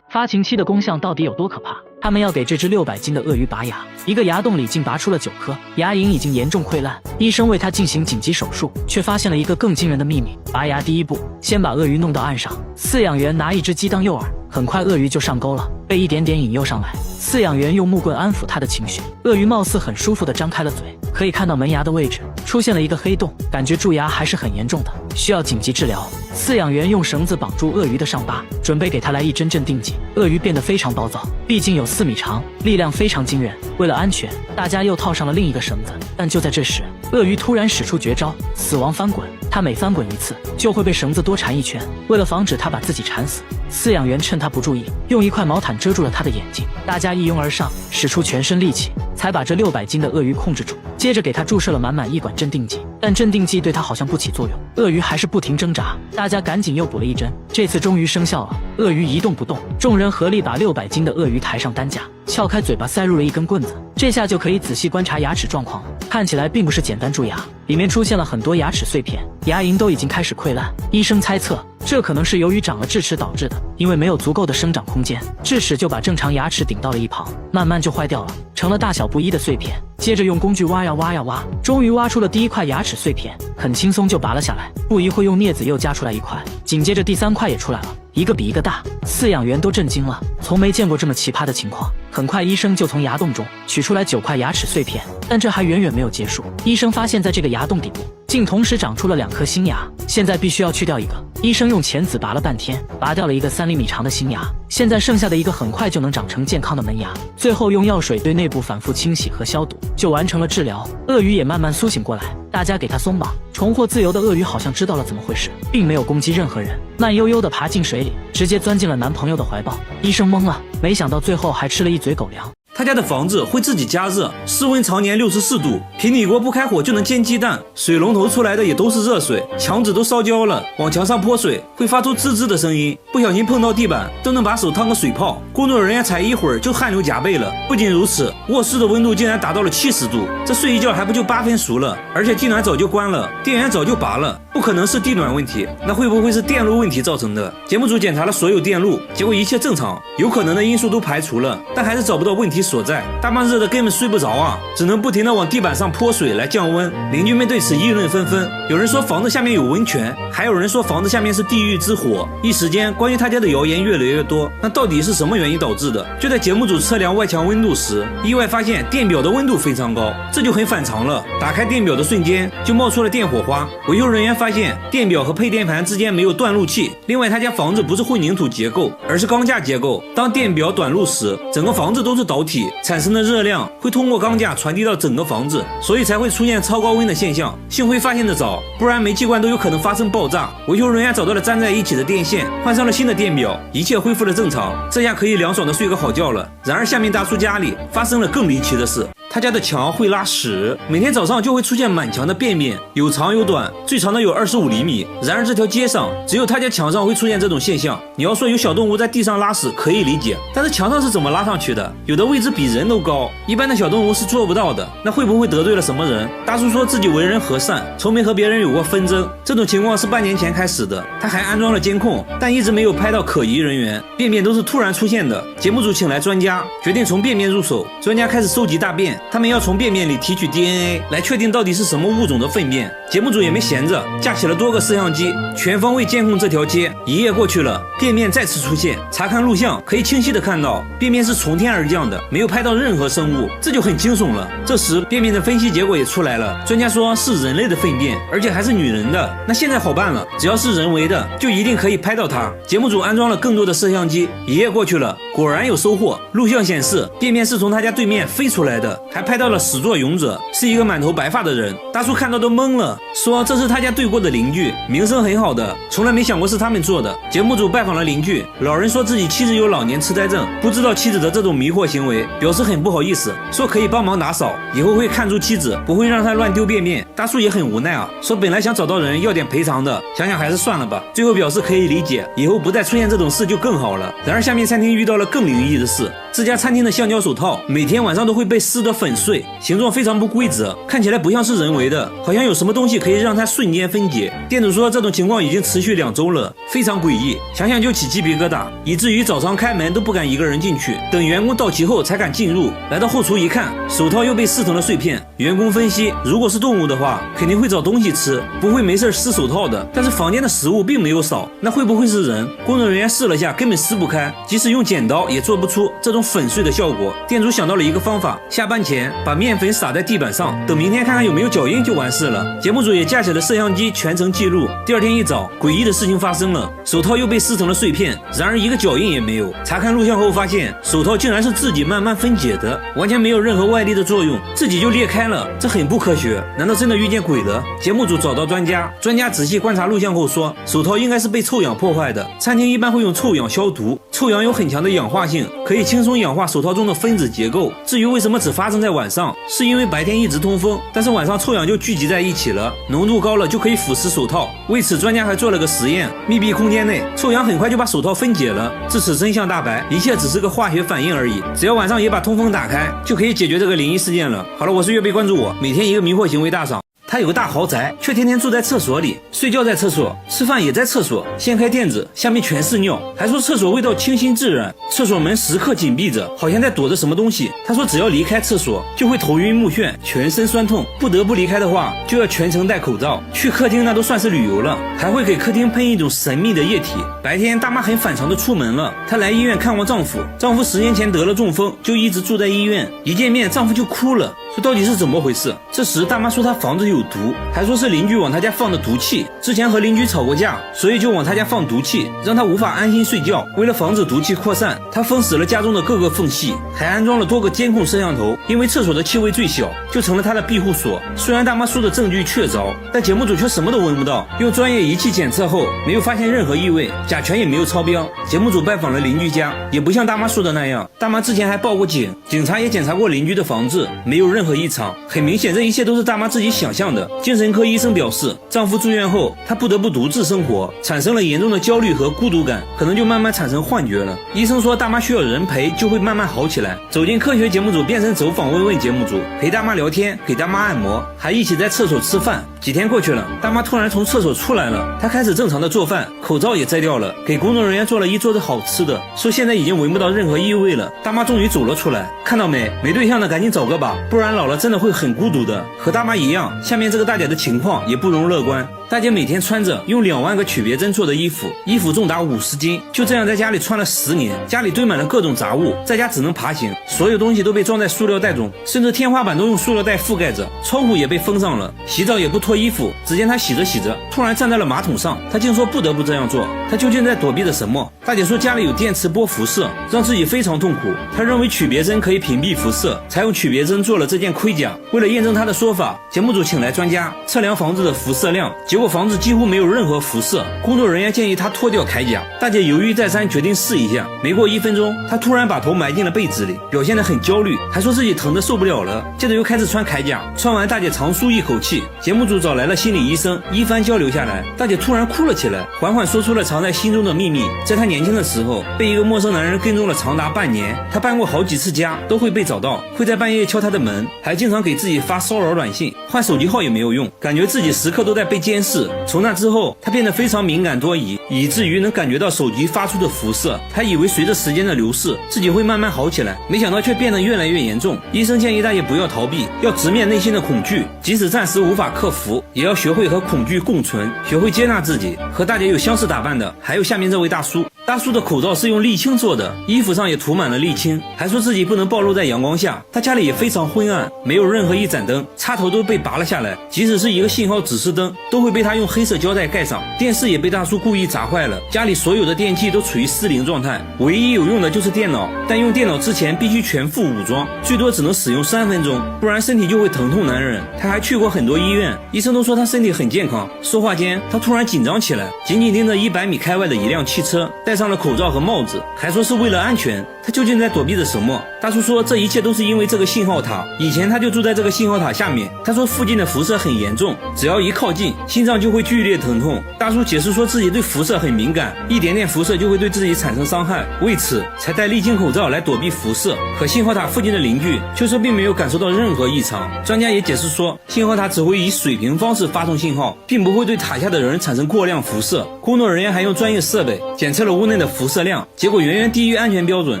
S3: 发情期的功效到底有多可怕？他们要给这只600斤的鳄鱼拔牙，一个牙洞里竟拔出了9颗，牙龈已经严重溃烂。医生为它进行紧急手术，却发现了一个更惊人的秘密。拔牙第一步，先把鳄鱼弄到岸上，饲养员拿一只鸡当诱饵，很快鳄鱼就上钩了，被一点点引诱上来。饲养员用木棍安抚它的情绪，鳄鱼貌似很舒服地张开了嘴，可以看到门牙的位置出现了一个黑洞，感觉蛀牙还是很严重的，需要紧急治疗。饲养员用绳子绑住鳄鱼的伤疤，准备给它来一针镇定剂。鳄鱼变得非常暴躁，毕竟有4米长，力量非常惊人。为了安全，大家又套上了另一个绳子。但就在这时，鳄鱼突然使出绝招——死亡翻滚。它每翻滚一次，就会被绳子多缠一圈。为了防止它把自己缠死，饲养员趁它不注意，用一块毛毯遮住了它的眼睛。大家一拥而上，使出全身力气，才把这600斤的鳄鱼控制住。接着给它注射了满满1管镇定剂，但镇定剂对它好像不起作用，鳄鱼还是不停挣扎。大家赶紧又补了1针，这次终于生效了。鳄鱼一动不动，众人合力把600斤的鳄鱼抬上担架，撬开嘴巴塞入了一根棍子，这下就可以仔细观察牙齿状况了。看起来并不是简单蛀牙，里面出现了很多牙齿碎片，牙龈都已经开始溃烂。医生猜测，这可能是由于长了智齿导致的，因为没有足够的生长空间，智齿就把正常牙齿顶到了一旁，慢慢就坏掉了，成了大小不一的碎片。接着用工具挖呀挖呀挖，终于挖出了第一块牙齿碎片，很轻松就拔了下来。不一会用镊子又夹出来一块，紧接着第3块也出来了，一个比一个大。饲养员都震惊了，从没见过这么奇葩的情况。很快医生就从牙洞中取出来9块牙齿碎片，但这还远远没有结束。医生发现在这个牙洞底部竟同时长出了2颗新牙，现在必须要去掉一个。医生用钳子拔了半天，拔掉了一个3厘米长的新牙，现在剩下的一个很快就能长成健康的门牙。最后用药水对内部反复清洗和消毒，就完成了治疗。鳄鱼也慢慢苏醒过来，大家给它松绑。重获自由的鳄鱼好像知道了怎么回事，并没有攻击任何人，慢悠悠地爬进水里，直接钻进了男朋友的怀抱。医生懵了，没想到最后还吃了一嘴狗粮。
S2: 他家的房子会自己加热，室温常年64度，平底锅不开火就能煎鸡蛋，水龙头出来的也都是热水，墙纸都烧焦了，往墙上泼水会发出吱吱的声音，不小心碰到地板都能把手烫个水泡，工作人员才一会儿就汗流浃背了。不仅如此，卧室的温度竟然达到了70度，这睡一觉还不就8分熟了，而且地暖早就关了，电源早就拔了，不可能是地暖问题，那会不会是电路问题造成的？节目组检查了所有电路，结果一切正常，有可能的因素都排除了，但还是找不到问题所在。大半日的根本睡不着啊，只能不停地往地板上泼水来降温。邻居们对此议论纷纷，有人说房子下面有温泉，还有人说房子下面是地狱之火。一时间关于他家的谣言越来越多，那到底是什么原因导致的？就在节目组测量外墙温度时，意外发现电表的温度非常高，这就很反常了。打开电表的瞬间就冒出了电火花，维修人员发现电表和配电盘之间没有断路器。另外他家房子不是混凝土结构，而是钢架结构，当电表短路时，整个房子都是导体，产生的热量会通过钢架传递到整个房子，所以才会出现超高温的现象。幸亏发现的早，不然煤气罐都有可能发生爆炸。维修人员找到了粘在一起的电线，换上了新的电表，一切恢复了正常，这下可以凉爽的睡个好觉了。然而下面大叔家里发生了更离奇的事，他家的墙会拉屎，每天早上就会出现满墙的便便，有长有短，最长的有25厘米。然而这条街上只有他家墙上会出现这种现象。你要说有小动物在地上拉屎可以理解，但是墙上是怎么拉上去的？有的位置比人都高，一般的小动物是做不到的。那会不会得罪了什么人？大叔说自己为人和善，从没和别人有过纷争。这种情况是半年前开始的，他还安装了监控，但一直没有拍到可疑人员，便便都是突然出现的。节目组请来专家，决定从便便入手。专家开始收集大便，他们要从便便里提取 DNA 来确定到底是什么物种的粪便。节目组也没闲着，架起了多个摄像机，全方位监控这条街。一夜过去了，便便再次出现，查看录像可以清晰的看到便便是从天而降的，没有拍到任何生物，这就很惊悚了。这时便便的分析结果也出来了，专家说是人类的粪便，而且还是女人的。那现在好办了，只要是人为的就一定可以拍到它。节目组安装了更多的摄像机，一夜过去了，果然有收获。录像显示便便是从他家对面飞出来的，还拍到了始作俑者是一个满头白发的人。大叔看到都懵了，说这是他家对过的邻居，名声很好的，从来没想过是他们做的。节目组拜访了邻居，老人说自己妻子有老年痴呆症，不知道妻子的这种迷惑行为，表示很不好意思，说可以帮忙打扫，以后会看住妻子，不会让她乱丢便便。大叔也很无奈啊，说本来想找到人要点赔偿的，想想还是算了吧，最后表示可以理解，以后不再出现这种事就更好了。然而下面餐厅遇到了更灵异的事，这家餐厅的橡胶手套每天晚上都会被撕得粉碎，形状非常不规则，看起来不像是人为的，好像有什么东西可以让它瞬间分解。店主说这种情况已经持续2周了，非常诡异，想想就起鸡皮疙瘩，以至于早上开门都不敢一个人进去，等员工到齐后才敢进入。来到后厨一看，手套又被撕成了碎片。员工分析，如果是动物的话肯定会找东西吃，不会没事撕手套的，但是房间的食物并没有少，那会不会是人？工作人员试了下，根本撕不开，即使用剪刀也做不出这种粉碎的效果。店主想到了一个方法，下班前把面粉撒在地板上，等明天看看有没有脚印就完事了。节目组也架起了摄像机全程记录。第二天一早，诡异的事情发生了，手套又被撕成了碎片，然而一个脚印也没有。查看录像后发现，手套竟然是自己慢慢分解的，完全没有任何外力的作用，自己就裂开了，这很不科学，难道真的遇见鬼了？节目组找到专家仔细观察录像后说，手套应该是被臭氧破坏的，餐厅一般会用臭氧消毒，臭氧有很强的氧化性，可以轻松氧化手套中的分子结构。至于为什么只发生在晚上，是因为白天一直通风，但是晚上臭氧就聚集在一起了，浓度高了就可以腐蚀手套。为此，专家还做了个实验，密闭空间内臭氧很快就把手套分解了。至此真相大白，一切只是个化学反应而已。只要晚上也把通风打开，就可以解决这个灵异事件了。好了，我是岳贝，关注我，每天一个迷惑行为大赏。他有个大豪宅，却天天住在厕所里，睡觉在厕所，吃饭也在厕所，掀开垫子，下面全是尿，还说厕所味道清新自然，厕所门时刻紧闭着，好像在躲着什么东西。他说只要离开厕所就会头晕目眩，全身酸痛，不得不离开的话就要全程戴口罩。去客厅那都算是旅游了，还会给客厅喷一种神秘的液体。白天大妈很反常的出门了，她来医院看望丈夫，丈夫10年前得了中风，就一直住在医院，一见面丈夫就哭了，说到底是怎么回事。这时大妈说她房子有毒，还说是邻居往他家放的毒气，之前和邻居吵过架，所以就往他家放毒气，让他无法安心睡觉。为了防止毒气扩散，他封死了家中的各个缝隙，还安装了多个监控摄像头，因为厕所的气味最小，就成了他的庇护所。虽然大妈说的证据确凿，但节目组却什么都闻不到，用专业仪器检测后没有发现任何异味，甲醛也没有超标。节目组拜访了邻居家，也不像大妈说的那样，大妈之前还报过警，警察也检查过邻居的房子，没有任何异常。很明显，这一切都是大妈自己想象的。精神科医生表示，丈夫住院后，她不得不独自生活，产生了严重的焦虑和孤独感，可能就慢慢产生幻觉了。医生说，大妈需要人陪，就会慢慢好起来。走进科学节目组变成走访问问节目组，陪大妈聊天，给大妈按摩，还一起在厕所吃饭。几天过去了，大妈突然从厕所出来了，她开始正常的做饭，口罩也摘掉了，给工作人员做了一桌子好吃的，说现在已经闻不到任何异味了。大妈终于走了出来，看到没？没对象的赶紧找个吧，不然老了真的会很孤独的。和大妈一样，下面这个大姐的情况也不容乐观。大姐每天穿着用2万个曲别针做的衣服，衣服重达50斤，就这样在家里穿了10年，家里堆满了各种杂物，在家只能爬行，所有东西都被装在塑料袋中，甚至天花板都用塑料袋覆盖着，窗户也被封上了，洗澡也不脱衣服。只见她洗着洗着，突然站在了马桶上，她竟说不得不这样做，她究竟在躲避着什么？大姐说家里有电磁波辐射，让自己非常痛苦，她认为曲别针可以屏蔽辐射，才用曲别针做了这件盔甲。为了验证她的说法，节目组请来专家测量房子的辐射量，结果房子几乎没有任何辐射。工作人员建议她脱掉铠甲，大姐犹豫再三，决定试一下。没过1分钟，她突然把头埋进了被子里，表现得很焦虑，还说自己疼得受不了了。接着又开始穿铠甲，穿完大姐长舒一口气。节目组找来了心理医生，一番交流下来，大姐突然哭了起来，缓缓说出了藏在心中的秘密。在她年轻的时候，被一个陌生男人跟踪了长达半年，她搬过好几次家，都会被找到，会在半夜敲她的门，还经常给自己发骚扰短信，换手机号也没有用，感觉自己时刻都在被监视。从那之后，她变得非常敏感多疑，以至于能感觉到手机发出的辐射。她以为随着时间的流逝，自己会慢慢好起来，没想到却变得越来越严重。医生建议大姐不要逃避，要直面内心的恐惧，即使暂时无法克服，也要学会和恐惧共存，学会接纳自己。和大姐有相似打扮的，还有下面这位大叔。大叔的口罩是用沥青做的，衣服上也涂满了沥青，还说自己不能暴露在阳光下。他家里也非常昏暗，没有任何一盏灯，插头都被拔了下来，即使是一个信号指示灯都会被他用黑色胶带盖上。电视也被大叔故意砸坏了，家里所有的电器都处于失灵状态，唯一有用的就是电脑，但用电脑之前必须全副武装，最多只能使用3分钟，不然身体就会疼痛难忍。他还去过很多医院，医生都说他身体很健康。说话间他突然紧张起来，紧紧盯着100米开外的一辆汽车，戴上了口罩和帽子，还说是为了安全。他究竟在躲避着什么？大叔说这一切都是因为这个信号塔，以前他就住在这个信号塔下面。他说附近的辐射很严重，只要一靠近，心脏就会剧烈疼痛。大叔解释说自己对辐射很敏感，一点点辐射就会对自己产生伤害，为此才戴沥青口罩来躲避辐射。可信号塔附近的邻居却说并没有感受到任何异常。专家也解释说，信号塔只会以水平方式发送信号，并不会对塔下的人产生过量辐射。工作人员还用专业设备检测了屋内的辐射量，结果远远低于安全标准，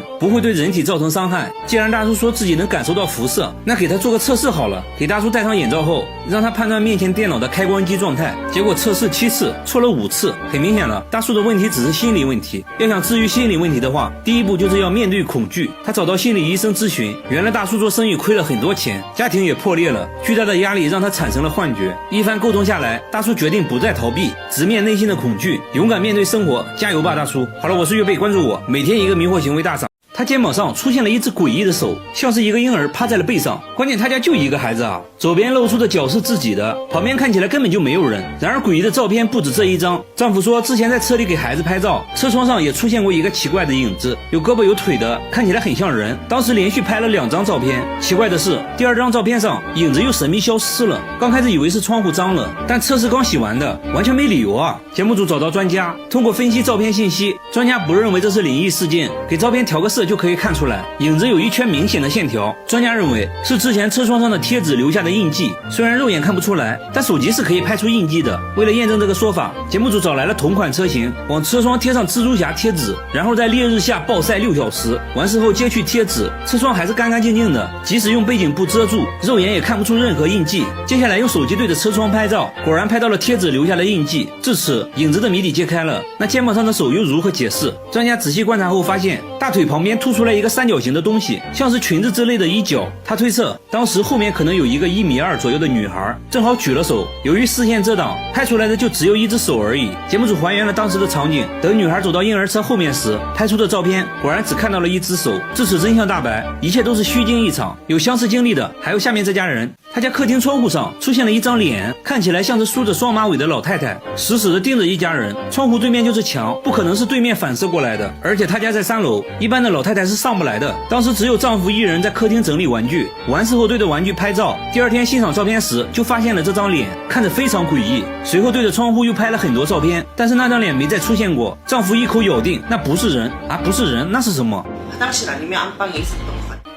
S2: 不会对人体造成伤害。既然大叔说自己能感受到辐射，那给他做个测试好了。给大叔戴上眼罩后，让他判断面前电脑的开关机状态，结果测试7次，错了5次。很明显了，大叔的问题只是心理问题。要想治愈心理问题的话，第一步就是要面对恐惧。他找到心理医生咨询，原来大叔做生意亏了很多钱，家庭也破裂了，巨大的压力让他产生了幻觉。一番沟通下来，大叔决定不再逃避，直面内心的恐惧，勇敢面对生活。加油吧，大叔！好了，我是岳贝，关注我，每天一个迷惑行为大赏。
S1: 他肩膀上出现了一只诡异的手，像是一个婴儿趴在了背上。关键他家就一个孩子啊，左边露出的脚是自己的，旁边看起来根本就没有人。然而诡异的照片不止这一张。丈夫说之前在车里给孩子拍照，车窗上也出现过一个奇怪的影子，有胳膊有腿的，看起来很像人。当时连续拍了2张照片，奇怪的是第2张照片上影子又神秘消失了。刚开始以为是窗户脏了，但车是刚洗完的，完全没理由啊。节目组找到专家，通过分析照片信息，专家不认为这是灵异事件，给照片调个色就可以看出来，影子有一圈明显的线条。专家认为是之前车窗上的贴纸留下的印记，虽然肉眼看不出来，但手机是可以拍出印记的。为了验证这个说法，节目组找来了同款车型，往车窗贴上蜘蛛侠贴纸，然后在烈日下暴晒6小时，完事后揭去贴纸，车窗还是干干净净的，即使用背景布遮住，肉眼也看不出任何印记。接下来用手机对着车窗拍照，果然拍到了贴纸留下的印记。至此影子的谜底揭开了，那肩膀上的手又如何解释？专家仔细观察后发现，大腿旁边凸出来一个三角形的东西，像是裙子之类的衣角。他推测当时后面可能有一个1.2米左右的女孩，正好举了手，由于视线遮挡，拍出来的就只有一只手而已。节目组还原了当时的场景，等女孩走到婴儿车后面时，拍出的照片果然只看到了一只手。至此真相大白，一切都是虚惊一场。有相似经历的还有下面这家人，他家客厅窗户上出现了一张脸，看起来像是梳着双马尾的老太太，死死地盯着一家人。窗户对面就是墙，不可能是对面反射过来的，而且他家在3楼，一般的老太太是上不来的。当时只有丈夫一人在客厅整理玩具，完事后对着玩具拍照，第2天欣赏照片时就发现了这张脸，看着非常诡异。随后对着窗户又拍了很多照片，但是那张脸没再出现过。丈夫一口咬定那不是人啊，不是人，那是什么？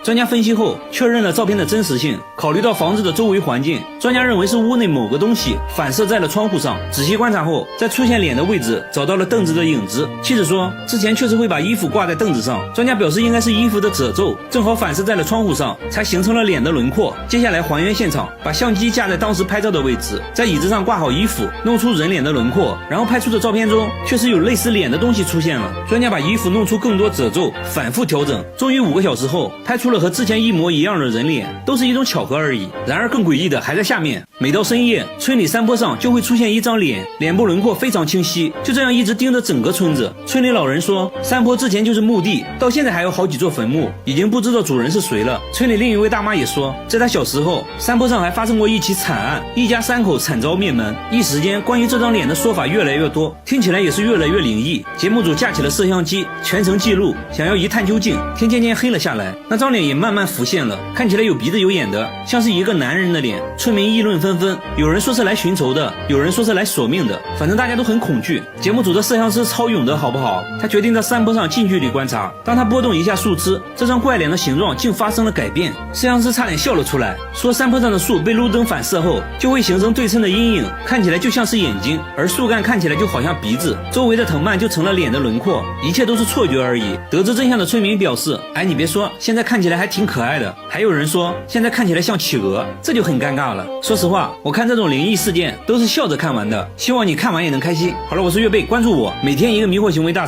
S1: 专家分析后确认了照片的真实性，考虑到房子的周围环境，专家认为是屋内某个东西反射在了窗户上。仔细观察后，在出现脸的位置找到了凳子的影子。妻子说之前确实会把衣服挂在凳子上，专家表示应该是衣服的褶皱正好反射在了窗户上，才形成了脸的轮廓。接下来还原现场，把相机架在当时拍照的位置，在椅子上挂好衣服，弄出人脸的轮廓，然后拍出的照片中确实有类似脸的东西出现了。专家把衣服弄出更多褶皱，反复调整，终于5个小时后拍出了和之前一模一样的人脸，都是一种巧合而已。然而更诡异的还在下面，每到深夜，村里山坡上就会出现一张脸，脸部轮廓非常清晰，就这样一直盯着整个村子。村里老人说，山坡之前就是墓地，到现在还有好几座坟墓，已经不知道主人是谁了。村里另一位大妈也说，在她小时候，山坡上还发生过一起惨案，一家3口惨遭灭门。一时间，关于这张脸的说法越来越多，听起来也是越来越灵异。节目组架起了摄像机，全程记录，想要一探究竟。天渐渐黑了下来，那张脸也慢慢浮现了，看起来有鼻子有眼的，像是一个男人的脸。村民议论纷纷，有人说是来寻仇的，有人说是来索命的，反正大家都很恐惧。节目组的摄像师超勇的好不好？他决定在山坡上近距离观察，当他拨动一下树枝，这张怪脸的形状竟发生了改变。摄像师差点笑了出来，说山坡上的树被路灯反射后就会形成对称的阴影，看起来就像是眼睛，而树干看起来就好像鼻子，周围的藤蔓就成了脸的轮廓，一切都是错觉而已。得知真相的村民表示，哎，你别说，现在看起来还挺可爱的。还有人说现在看起来像企鹅，这就很尴尬了。说实话，我看这种灵异事件都是笑着看完的，希望你看完也能开心。好了，我是月贝，关注我，每天一个迷惑行为大